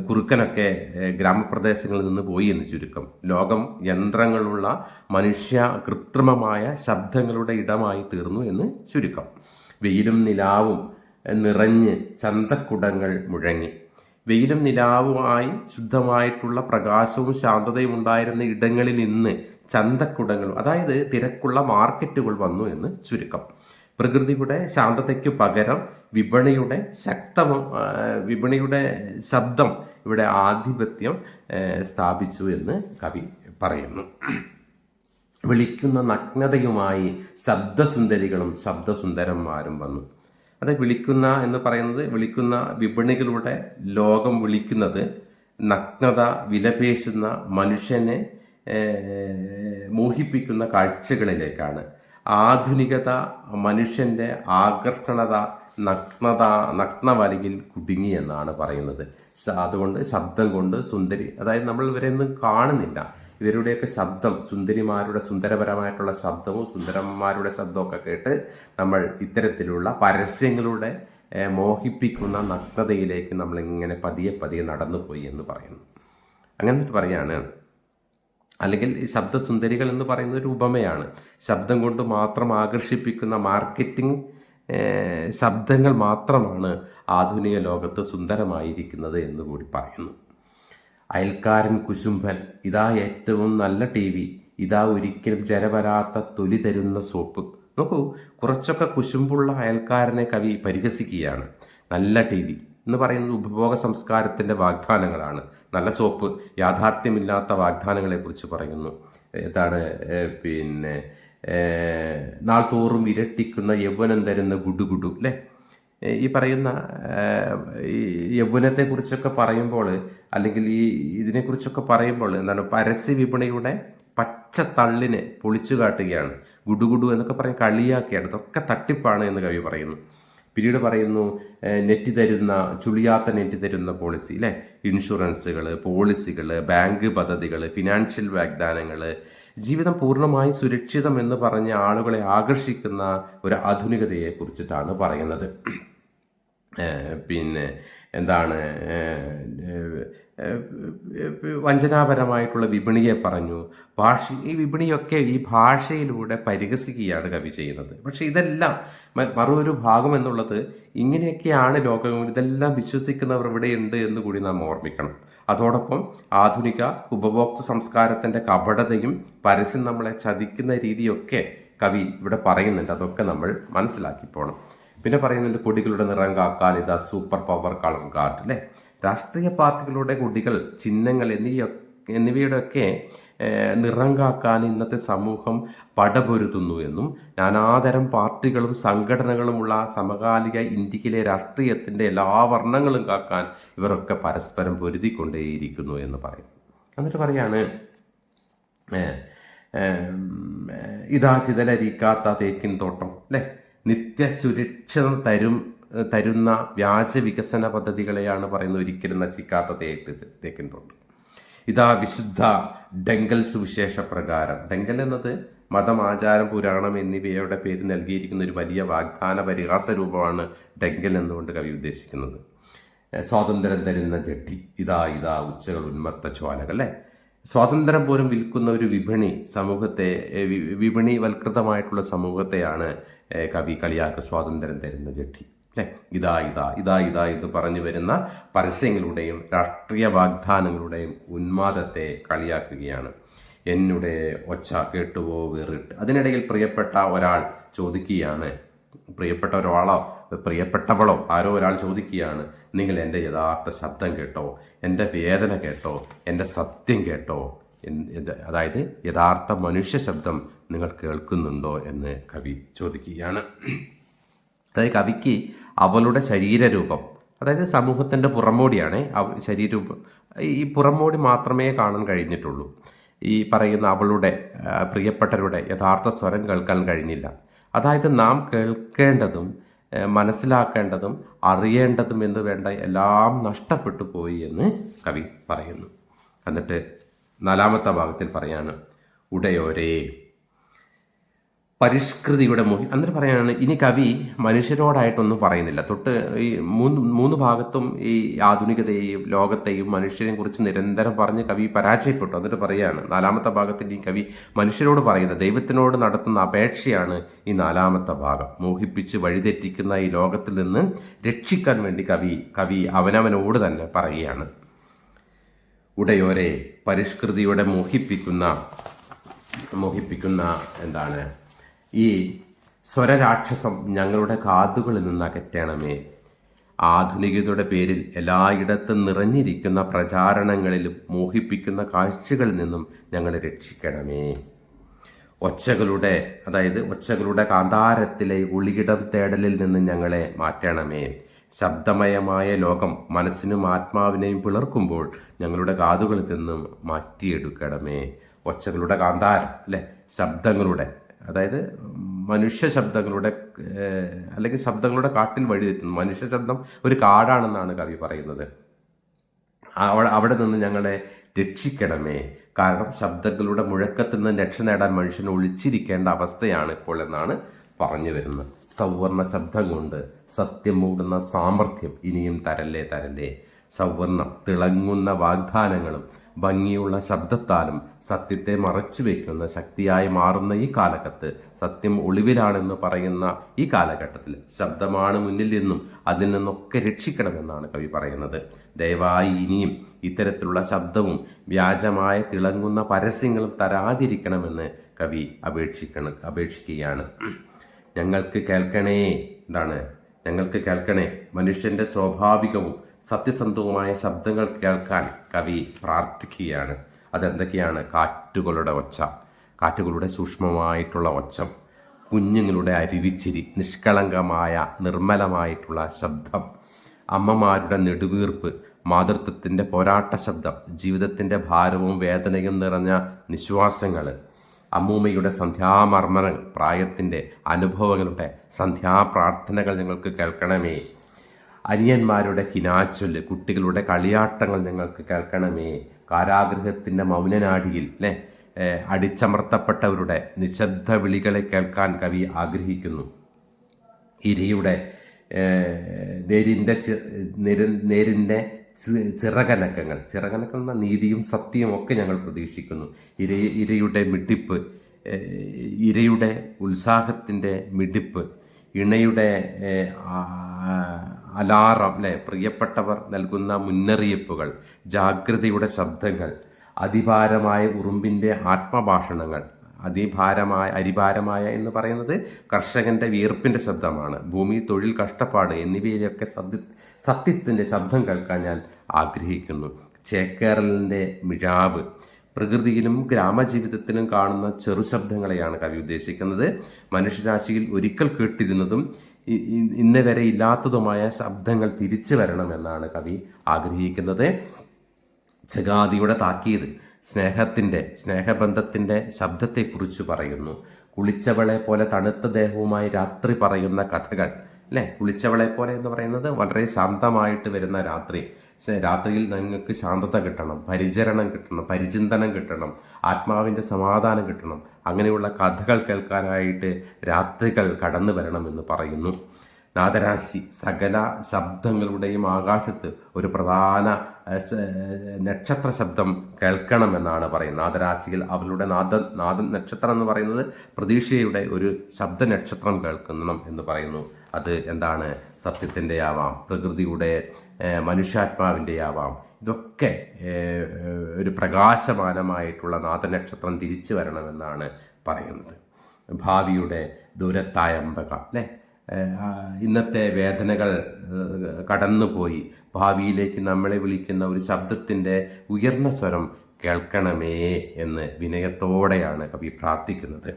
കുറുക്കനൊക്കെ ഗ്രാമപ്രദേശങ്ങളിൽ നിന്ന് പോയി എന്ന് ചുരുക്കം. ലോകം യന്ത്രങ്ങളുള്ള മനുഷ്യ കൃത്രിമമായ ശബ്ദങ്ങളുടെ ഇടമായി തീർന്നു എന്ന് ചുരുക്കം. വെയിലും നിലാവും നിറഞ്ഞ് ചന്തക്കുടങ്ങൾ മുഴങ്ങി. വെയിലും നിലാവുമായി ശുദ്ധമായിട്ടുള്ള പ്രകാശവും ശാന്തതയും ഉണ്ടായിരുന്ന ഇടങ്ങളിൽ നിന്ന് ചന്തക്കുടങ്ങൾ, അതായത് തിരക്കുള്ള മാർക്കറ്റുകൾ വന്നു എന്ന് ചുരുക്കം. പ്രകൃതിയുടെ ശാന്തതയ്ക്കു പകരം വിപണിയുടെ ശബ്ദം ഇവിടെ ആധിപത്യം സ്ഥാപിച്ചു എന്ന് കവി പറയുന്നു. വിളിക്കുന്ന നഗ്നതയുമായി ശബ്ദസുന്ദരികളും ശബ്ദസുന്ദരന്മാരും വന്നു. അത് വിളിക്കുന്ന എന്ന് പറയുന്നത്, വിളിക്കുന്ന വിപണികളുടെ ലോകം വിളിക്കുന്നത് നഗ്നത വിലപേശുന്ന മനുഷ്യനെ മോഹിപ്പിക്കുന്ന കാഴ്ചകളിലേക്കാണ്. ആധുനികത മനുഷ്യൻ്റെ ആകർഷണത നഗ്നവലയിൽ കുടുങ്ങി എന്നാണ് പറയുന്നത്. അതുകൊണ്ട് ശബ്ദം കൊണ്ട് സുന്ദരി, അതായത് നമ്മൾ ഇവരെയൊന്നും കാണുന്നില്ല, ഇവരുടെയൊക്കെ ശബ്ദം, സുന്ദരിമാരുടെ സുന്ദരപരമായിട്ടുള്ള ശബ്ദവും സുന്ദരന്മാരുടെ ശബ്ദമൊക്കെ കേട്ട് നമ്മൾ ഇത്തരത്തിലുള്ള പരസ്യങ്ങളുടെ മോഹിപ്പിക്കുന്ന നഗ്നതയിലേക്ക് നമ്മളിങ്ങനെ പതിയെ പതിയെ നടന്നു പോയി എന്ന് പറയുന്നു. അങ്ങനെ പറയാണ്. അല്ലെങ്കിൽ ഈ ശബ്ദസുന്ദരികൾ എന്ന് പറയുന്ന ഒരു ഉപമയാണ്. ശബ്ദം കൊണ്ട് മാത്രം ആകർഷിപ്പിക്കുന്ന മാർക്കറ്റിംഗ് ശബ്ദങ്ങൾ മാത്രമാണ് ആധുനിക ലോകത്ത് സുന്ദരമായിരിക്കുന്നത് എന്ന് കൂടി പറയുന്നു. അയൽക്കാരൻ കുശുംബൻ, ഇതാ ഏറ്റവും നല്ല TV, ഇതാ ഒരിക്കലും ജരവരാത്ത തൊലി തരുന്ന സോപ്പ്. നോക്കൂ, കുറച്ചൊക്കെ കുശുമ്പുള്ള അയൽക്കാരനെ കവി പരിഹസിക്കുകയാണ്. നല്ല TV എന്ന് പറയുന്നത് ഉപഭോഗ സംസ്കാരത്തിൻ്റെ വാഗ്ദാനങ്ങളാണ്. നല്ല സോപ്പ് യാഥാർത്ഥ്യമില്ലാത്ത വാഗ്ദാനങ്ങളെക്കുറിച്ച് പറയുന്നു. എന്താണ് നാൾ തോറും ഇരട്ടിക്കുന്ന യൗവനം തരുന്ന ഗുഡുഗുഡു അല്ലേ? ഈ പറയുന്ന യൗവനത്തെക്കുറിച്ചൊക്കെ പറയുമ്പോൾ, അല്ലെങ്കിൽ ഇതിനെക്കുറിച്ചൊക്കെ പറയുമ്പോൾ എന്താണ്, പരസ്യ വിപണിയുടെ പച്ച തള്ളിനെ പൊളിച്ചു കാട്ടുകയാണ്. ഗുഡുഗുഡു എന്നൊക്കെ പറയും, കളിയാക്കിയാണ്. ഇതൊക്കെ തട്ടിപ്പാണ് എന്ന് കവി പറയുന്നു. പിന്നീട് പറയുന്നു, നെറ്റ് തരുന്ന, ചുളിയാത്ത നെറ്റ് തരുന്ന പോളിസി അല്ലേ, ഇൻഷുറൻസുകൾ, പോളിസികൾ, ബാങ്ക് പദ്ധതികൾ, ഫിനാൻഷ്യൽ വാഗ്ദാനങ്ങൾ, ജീവിതം പൂർണ്ണമായി സുരക്ഷിതം എന്ന് പറഞ്ഞ് ആളുകളെ ആകർഷിക്കുന്ന ഒരു ആധുനികതയെ കുറിച്ചിട്ടാണ് പറയുന്നത്. പിന്നെ എന്താണ്, വഞ്ചനാപരമായിട്ടുള്ള വിപണിയെ പറഞ്ഞു. ഈ വിപണിയൊക്കെ ഈ ഭാഷയിലൂടെ പരിഹസിക്കുകയാണ് കവി ചെയ്യുന്നത്. പക്ഷെ ഇതെല്ലാം മറൊരു ഭാഗം എന്നുള്ളത്, ഇങ്ങനെയൊക്കെയാണ് ലോകം, ഇതെല്ലാം വിശ്വസിക്കുന്നവർ ഇവിടെയുണ്ട് എന്ന് കൂടി നാം ഓർമ്മിക്കണം. അതോടൊപ്പം ആധുനിക ഉപഭോക്തൃ സംസ്കാരത്തിൻ്റെ കപടതയും പരസ്യം നമ്മളെ ചതിക്കുന്ന രീതിയൊക്കെ കവി ഇവിടെ പറയുന്നുണ്ട്. അതൊക്കെ നമ്മൾ മനസ്സിലാക്കി പോകണം. പിന്നെ പറയുന്നുണ്ട്, കൊടികളുടെ നിറം കാക്കാൻ ഇതാ സൂപ്പർ പവർ കളർ കാർഡ് അല്ലേ. രാഷ്ട്രീയ പാർട്ടികളുടെ കൊടികൾ, ചിഹ്നങ്ങൾ എന്നിവയുടെയൊക്കെ നിറം കാക്കാൻ ഇന്നത്തെ സമൂഹം പടപൊരുതുന്നു എന്നും, നാനാതരം പാർട്ടികളും സംഘടനകളുമുള്ള സമകാലിക ഇന്ത്യയിലെ രാഷ്ട്രീയത്തിൻ്റെ എല്ലാ വർണ്ണങ്ങളും കാക്കാൻ ഇവരൊക്കെ പരസ്പരം പൊരുതിക്കൊണ്ടേയിരിക്കുന്നു എന്ന് പറയും. എന്നിട്ട് പറയാണ്, ഇതാ ചിതലരിക്കാത്ത തേക്കിൻ തോട്ടം അല്ലേ. നിത്യസുരക്ഷിതം തരുന്ന വ്യാജ വികസന പദ്ധതികളെയാണ് പറയുന്നത്, ഒരിക്കലും നശിക്കാത്ത തേക്കിൻ തോട്ടം. ഇതാ വിശുദ്ധ ഡെങ്കൽ സുവിശേഷ പ്രകാരം. ഡെങ്കൽ എന്നത് മതം, ആചാരം, പുരാണം എന്നിവയുടെ പേര് നൽകിയിരിക്കുന്ന ഒരു വലിയ വാഗ്ദാന പരിഹാസ രൂപമാണ് ഡെങ്കൽ എന്നുകൊണ്ട് കവി ഉദ്ദേശിക്കുന്നത്. സ്വാതന്ത്ര്യം തരുന്ന ജഡ്ഡി, ഇതാ ഉച്ചകൾ ഉന്മത്ത ജ്വാലകൾ അല്ലേ. സ്വാതന്ത്ര്യം പോലും വിൽക്കുന്ന ഒരു വിപണിവൽകൃതമായിട്ടുള്ള സമൂഹത്തെയാണ് കവി കളിയാക്കുക. സ്വാതന്ത്ര്യം തരുന്ന ജഡ്ഡി അല്ലേ. ഇതാ എന്ന് പറഞ്ഞു വരുന്ന പരസ്യങ്ങളുടെയും രാഷ്ട്രീയ വാഗ്ദാനങ്ങളുടെയും ഉന്മാദത്തെ കളിയാക്കുകയാണ്. എന്നുടെ ഒച്ച കേട്ടുവോ വേറിട്ട്. അതിനിടയിൽ പ്രിയപ്പെട്ട ഒരാൾ ചോദിക്കുകയാണ്, പ്രിയപ്പെട്ടവളോ ആരോ ഒരാൾ ചോദിക്കുകയാണ്, നിങ്ങൾ എൻ്റെ യഥാർത്ഥ ശബ്ദം കേട്ടോ, എൻ്റെ വേദന കേട്ടോ, എൻ്റെ സത്യം കേട്ടോ, അതായത് യഥാർത്ഥ മനുഷ്യ ശബ്ദം നിങ്ങൾ കേൾക്കുന്നുണ്ടോ എന്ന് കവി ചോദിക്കുകയാണ്. അതായത് കവിക്ക് അവളുടെ ശരീരരൂപം, അതായത് സമൂഹത്തിൻ്റെ പുറമോടിയാണ് ശരീരരൂപം, ഈ പുറമോടി മാത്രമേ കാണാൻ കഴിഞ്ഞിട്ടുള്ളൂ. ഈ പറയുന്ന അവളുടെ പ്രിയപ്പെട്ടവരുടെ യഥാർത്ഥ സ്വരം കേൾക്കാൻ കഴിഞ്ഞില്ല. അതായത് നാം കേൾക്കേണ്ടതും മനസ്സിലാക്കേണ്ടതും അറിയേണ്ടതും എന്ന് വേണ്ട എല്ലാം നഷ്ടപ്പെട്ടു പോയി എന്ന് കവി പറയുന്നു. എന്നിട്ട് 4-ാമത്തെ ഭാഗത്തിൽ പറയാണ്, ഉടയോരേ പരിഷ്കൃതിയുടെ എന്നിട്ട് പറയാണ്, ഇനി കവി മനുഷ്യരോടായിട്ടൊന്നും പറയുന്നില്ല. തൊട്ട് ഈ മൂന്ന് ഭാഗത്തും ഈ ആധുനികതയെയും ലോകത്തെയും മനുഷ്യരെയും കുറിച്ച് നിരന്തരം പറഞ്ഞ് കവി പരാജയപ്പെട്ടു. എന്നിട്ട് പറയാണ് 4-ാമത്തെ ഭാഗത്തിൽ ഈ കവി മനുഷ്യരോട് പറയുന്ന, ദൈവത്തിനോട് നടത്തുന്ന അപേക്ഷയാണ് ഈ 4-ാമത്തെ ഭാഗം. മോഹിപ്പിച്ച് വഴിതെറ്റിക്കുന്ന ഈ ലോകത്തിൽ നിന്ന് രക്ഷിക്കാൻ വേണ്ടി കവി അവനവനോട് തന്നെ പറയുകയാണ്. ഉടയോരെ പരിഷ്കൃതിയുടെ മോഹിപ്പിക്കുന്ന എന്താണ് ഈ സ്വരരാക്ഷസം ഞങ്ങളുടെ കാതുകളിൽ നിന്ന് അകറ്റണമേ. ആധുനികതയുടെ പേരിൽ എല്ലായിടത്തും നിറഞ്ഞിരിക്കുന്ന പ്രചാരണങ്ങളിലും മോഹിപ്പിക്കുന്ന കാഴ്ചകളിൽ നിന്നും ഞങ്ങളെ രക്ഷിക്കണമേ. ഒച്ചകളുടെ കാന്താരത്തിലെ ഒളിയിടം തേടലിൽ നിന്ന് ഞങ്ങളെ മാറ്റണമേ. ശബ്ദമയമായ ലോകം മനസ്സിനും ആത്മാവിനെയും പിളർക്കുമ്പോൾ ഞങ്ങളുടെ കാതുകളിൽ നിന്നും മാറ്റിയെടുക്കണമേ. ഒച്ചകളുടെ കാന്താരം അല്ലെ, ശബ്ദങ്ങളുടെ, അതായത് മനുഷ്യ ശബ്ദങ്ങളുടെ അല്ലെങ്കിൽ ശബ്ദങ്ങളുടെ കാട്ടിൽ വഴിതെറ്റുന്നു. മനുഷ്യ ശബ്ദം ഒരു കാടാണെന്നാണ് കവി പറയുന്നത്. അവിടെ നിന്ന് ഞങ്ങളെ രക്ഷിക്കണമേ. കാരണം ശബ്ദങ്ങളുടെ മുഴക്കത്തിൽ നിന്ന് രക്ഷ നേടാൻ മനുഷ്യന് ഒളിച്ചിരിക്കേണ്ട അവസ്ഥയാണ് ഇപ്പോൾ എന്നാണ് പറഞ്ഞു വരുന്നത്. സൗവർണ ശബ്ദം കൊണ്ട് സത്യം മൂടുന്ന സാമർഥ്യം ഇനിയും തരല്ലേ. സൗവർണം തിളങ്ങുന്ന വാഗ്ദാനങ്ങളും ഭംഗിയുള്ള ശബ്ദത്താലും സത്യത്തെ മറച്ചു വയ്ക്കുന്ന ശക്തിയായി മാറുന്ന ഈ കാലഘട്ടത്ത്, സത്യം ഒളിവിലാണെന്ന് പറയുന്ന ഈ കാലഘട്ടത്തിൽ ശബ്ദമാണ് മുന്നിൽ നിന്നും അതിൽ നിന്നൊക്കെ രക്ഷിക്കണമെന്നാണ് കവി പറയുന്നത്. ദയവായി ഇനിയും ഇത്തരത്തിലുള്ള ശബ്ദവും വ്യാജമായ തിളങ്ങുന്ന പരസ്യങ്ങളും തരാതിരിക്കണമെന്ന് കവി അപേക്ഷിക്കുകയാണ്. ഞങ്ങൾക്ക് കേൾക്കണേ മനുഷ്യൻ്റെ സ്വാഭാവികവും സത്യസന്ധവുമായ ശബ്ദങ്ങൾ കേൾക്കാൻ കവി പ്രാർത്ഥിക്കുകയാണ്. അതെന്തൊക്കെയാണ്? കാറ്റുകളുടെ സൂക്ഷ്മമായിട്ടുള്ള ഒച്ചം, കുഞ്ഞുങ്ങളുടെ അരുവിച്ചിരി, നിഷ്കളങ്കമായ നിർമ്മലമായിട്ടുള്ള ശബ്ദം, അമ്മമാരുടെ നെടുവീർപ്പ്, മാതൃത്വത്തിൻ്റെ പോരാട്ട ശബ്ദം, ജീവിതത്തിൻ്റെ ഭാരവും വേദനയും നിറഞ്ഞ നിശ്വാസങ്ങൾ, അമ്മൂമ്മയുടെ സന്ധ്യാമർമ്മനങ്ങൾ, പ്രായത്തിൻ്റെ അനുഭവങ്ങളുടെ സന്ധ്യാപ്രാർത്ഥനകൾ ഞങ്ങൾക്ക് കേൾക്കണമേ. അനിയന്മാരുടെ കിനാച്ചൊല്ല്, കുട്ടികളുടെ കളിയാട്ടങ്ങൾ ഞങ്ങൾക്ക് കേൾക്കണമേ. കാരാഗൃഹത്തിൻ്റെ മൗനനാടിയിൽ അടിച്ചമർത്തപ്പെട്ടവരുടെ നിശബ്ദ വിളികളെ കേൾക്കാൻ കവി ആഗ്രഹിക്കുന്നു. ഇരയുടെ നേരിൻ്റെ ചിറകനക്കങ്ങൾ എന്ന നീതിയും സത്യവും ഒക്കെ ഞങ്ങൾ പ്രതീക്ഷിക്കുന്നു. ഇരയുടെ മിടിപ്പ്, ഇരയുടെ ഉത്സാഹത്തിൻ്റെ മിടിപ്പ്, ഇണയുടെ അലാറം പ്രിയപ്പെട്ടവർ നൽകുന്ന മുന്നറിയിപ്പുകൾ, ജാഗ്രതയുടെ ശബ്ദങ്ങൾ, അതിഭാരമായ ഉറുമ്പിൻ്റെ ആത്മഭാഷണങ്ങൾ. അരിഭാരമായ എന്ന് പറയുന്നത് കർഷകൻ്റെ വിയർപ്പിൻ്റെ ശബ്ദമാണ്. ഭൂമി, തൊഴിൽ, കഷ്ടപ്പാട് എന്നിവയിലൊക്കെ സത്യത്തിൻ്റെ ശബ്ദം കേൾക്കാൻ ഞാൻ ആഗ്രഹിക്കുന്നു. ചേക്കേറലിൻ്റെ മിഴാവ്, പ്രകൃതിയിലും ഗ്രാമജീവിതത്തിലും കാണുന്ന ചെറുശബ്ദങ്ങളെയാണ് കവി ഉദ്ദേശിക്കുന്നത്. മനുഷ്യരാശിയിൽ ഒരിക്കൽ കേട്ടിരുന്നതും ഇന്ന് വരെ ഇല്ലാത്തതുമായ ശബ്ദങ്ങൾ തിരിച്ചു വരണമെന്നാണ് കവി ആഗ്രഹിക്കുന്നത്. ജഗാതിയുടെ താക്കീത്, സ്നേഹബന്ധത്തിൻ്റെ ശബ്ദത്തെക്കുറിച്ച് പറയുന്നു. കുളിച്ചവളെ പോലെ തണുത്ത ദേഹവുമായി രാത്രി പറയുന്ന കഥകൾ കുളിച്ചവളെ പോലെ എന്ന് പറയുന്നത് വളരെ ശാന്തമായിട്ട് വരുന്ന രാത്രിയിൽ നിങ്ങൾക്ക് ശാന്തത കിട്ടണം, പരിചരണം കിട്ടണം, പരിചിന്തനം കിട്ടണം, ആത്മാവിൻ്റെ സമാധാനം കിട്ടണം. അങ്ങനെയുള്ള കഥകൾ കേൾക്കാനായിട്ട് രാത്രികൾ കടന്നു വരണമെന്ന് പറയുന്നു. നാദരാശി, സകല ശബ്ദങ്ങളുടെയും ആകാശത്ത് ഒരു പ്രധാന നക്ഷത്ര ശബ്ദം കേൾക്കണമെന്നാണ് പറയുന്നത്. നാദരാശികൾ അവരുടെ നാദൻ നക്ഷത്രം എന്ന് പറയുന്നത് പ്രതീക്ഷയുടെ ഒരു ശബ്ദ നക്ഷത്രം കേൾക്കണം എന്ന് പറയുന്നു. അത് എന്താണ്? സത്യത്തിൻ്റെ ആവാം, പ്രകൃതിയുടെ മനുഷ്യാത്മാവിൻ്റെ ആവാം. ഇതൊക്കെ ഒരു പ്രകാശമാനമായിട്ടുള്ള നാദനക്ഷത്രം തിരിച്ചു വരണമെന്നാണ് പറയുന്നത്. ഭാവിയുടെ ദൂരത്തായമ്പക അല്ലേ, ഇന്നത്തെ വേദനകൾ കടന്നുപോയി ഭാവിയിലേക്ക് നമ്മളെ വിളിക്കുന്ന ഒരു ശബ്ദത്തിൻ്റെ ഉയർന്ന സ്വരം കേൾക്കണമേ എന്ന് വിനയത്തോടെയാണ് കവി പ്രാർത്ഥിക്കുന്നത്.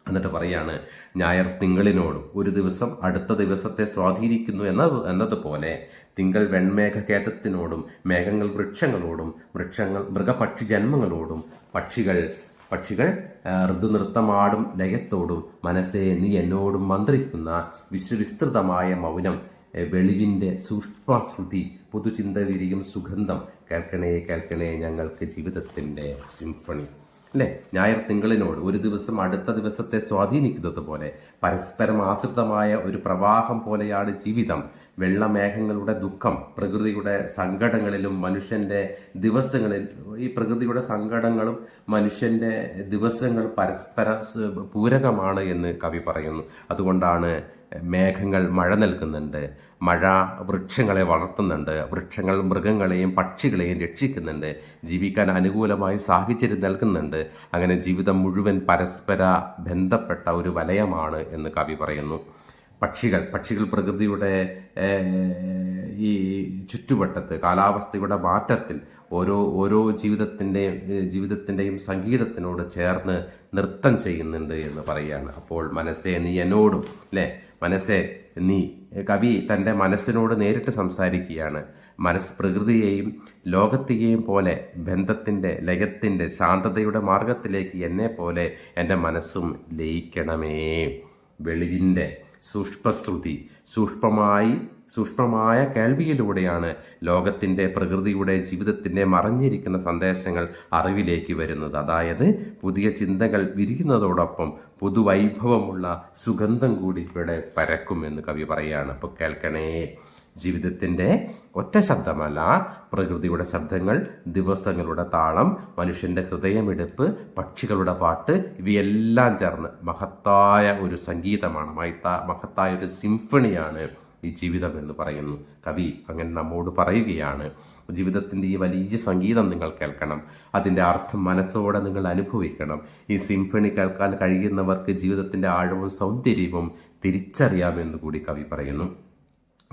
എന്നിട്ട് പറയാണ്, ഞായർ തിങ്കളിനോടും ഒരു ദിവസം അടുത്ത ദിവസത്തെ സ്വാധീനിക്കുന്നു എന്നതുപോലെ തിങ്കൾ വെൺമേഘകേതത്തിനോടും മേഘങ്ങൾ വൃക്ഷങ്ങളോടും വൃക്ഷങ്ങൾ മൃഗപക്ഷി ജന്മങ്ങളോടും പക്ഷികൾ ഋതുനൃത്തമാടും ലയത്തോടും മനസ്സേ നീ എന്നോടും മന്ത്രിക്കുന്ന വിശ്വവിസ്തൃതമായ മൗനം വെളിവിൻ്റെ സൂക്ഷ്മശ്രുതി പുതുചിന്ത വിരിയും സുഗന്ധം കേൾക്കണേ കേൾക്കണേ ഞങ്ങൾക്ക് ജീവിതത്തിൻ്റെ സിംഫണി അല്ലേ. ഞായർ തിങ്കളിനോട് ഒരു ദിവസം അടുത്ത ദിവസത്തെ സ്വാധീനിക്കുന്നത് പോലെ പരസ്പരം ആശ്രിതമായ ഒരു പ്രവാഹം പോലെയാണ് ജീവിതം. വെള്ളമേഘങ്ങളുടെ ദുഃഖം പ്രകൃതിയുടെ സങ്കടങ്ങളിലും മനുഷ്യൻ്റെ ദിവസങ്ങളിൽ, ഈ പ്രകൃതിയുടെ സങ്കടങ്ങളും മനുഷ്യൻ്റെ ദിവസങ്ങൾ പരസ്പര പൂരകമാണ് എന്ന് കവി പറയുന്നു. അതുകൊണ്ടാണ് മേഘങ്ങൾ മഴ നൽകുന്നുണ്ട്, മഴ വൃക്ഷങ്ങളെ വളർത്തുന്നുണ്ട്, വൃക്ഷങ്ങൾ മൃഗങ്ങളെയും പക്ഷികളെയും രക്ഷിക്കുന്നുണ്ട്, ജീവിക്കാൻ അനുകൂലമായ സാഹചര്യം നൽകുന്നുണ്ട്. അങ്ങനെ ജീവിതം മുഴുവൻ പരസ്പര ബന്ധപ്പെട്ട ഒരു വലയമാണ് എന്ന് കവി പറയുന്നു. പക്ഷികൾ പ്രകൃതിയുടെ ഈ ചുറ്റുവട്ടത്ത് കാലാവസ്ഥയുടെ മാറ്റത്തിൽ ഓരോ ജീവിതത്തിൻ്റെയും സംഗീതത്തിനോട് ചേർന്ന് നൃത്തം ചെയ്യുന്നുണ്ട് എന്ന് പറയുകയാണ്. അപ്പോൾ മനസ്സേ നീ എന്നോടും അല്ലേ, മനസ്സേ നീ, കവി തൻ്റെ മനസ്സിനോട് നേരിട്ട് സംസാരിക്കുകയാണ്. പ്രകൃതിയെയും ലോകത്തെയും പോലെ ബന്ധത്തിൻ്റെ ലയത്തിൻ്റെ ശാന്തതയുടെ മാർഗത്തിലേക്ക് എന്നെ പോലെ എൻ്റെ മനസ്സും ലയിക്കണമേ. വെളിവിൻ്റെ സൂക്ഷ്മശ്രുതി സൂക്ഷ്മമായ കേൾവിയിലൂടെയാണ് ലോകത്തിൻ്റെ പ്രകൃതിയുടെ ജീവിതത്തിൻ്റെ മറഞ്ഞിരിക്കുന്ന സന്ദേശങ്ങൾ അറിവിലേക്ക് വരുന്നത്. അതായത് പുതിയ ചിന്തകൾ വിരിയുന്നതോടൊപ്പം പുതുവൈഭവമുള്ള സുഗന്ധം കൂടി ഇവിടെ പരക്കുമെന്ന് കവി പറയുകയാണ്. അപ്പോൾ കേൾക്കണേ, ജീവിതത്തിൻ്റെ ഒറ്റ ശബ്ദമല്ല, പ്രകൃതിയുടെ ശബ്ദങ്ങൾ, ദിവസങ്ങളുടെ താളം, മനുഷ്യൻ്റെ ഹൃദയമിടിപ്പ്, പക്ഷികളുടെ പാട്ട്, ഇവയെല്ലാം ചേർന്ന് മഹത്തായ ഒരു സംഗീതമാണ്, മഹത്തായ ഒരു സിംഫണിയാണ് ഈ ജീവിതം എന്ന് പറയുന്നു. കവി അങ്ങനെ നമ്മോട് പറയുകയാണ്, ജീവിതത്തിൻ്റെ ഈ വലിയ സംഗീതം നിങ്ങൾ കേൾക്കണം, അതിൻ്റെ അർത്ഥം മനസ്സോടെ നിങ്ങൾ അനുഭവിക്കണം. ഈ സിംഫണി കേൾക്കാൻ കഴിയുന്നവർക്ക് ജീവിതത്തിൻ്റെ ആഴവും സൗന്ദര്യവും തിരിച്ചറിയാമെന്ന് കൂടി കവി പറയുന്നു.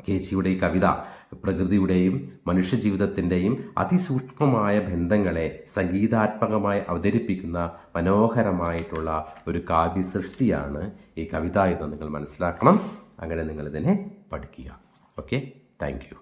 കേച്ചിയുടെ ഈ കവിത പ്രകൃതിയുടെയും മനുഷ്യജീവിതത്തിൻ്റെയും അതിസൂക്ഷ്മമായ ബന്ധങ്ങളെ സംഗീതാത്മകമായി അവതരിപ്പിക്കുന്ന മനോഹരമായിട്ടുള്ള ഒരു കാവ്യ സൃഷ്ടിയാണ് ഈ കവിത എന്ന് നിങ്ങൾ മനസ്സിലാക്കണം. അങ്ങനെ നിങ്ങളിതിനെ പഠിക്കുക. Okay, thank you.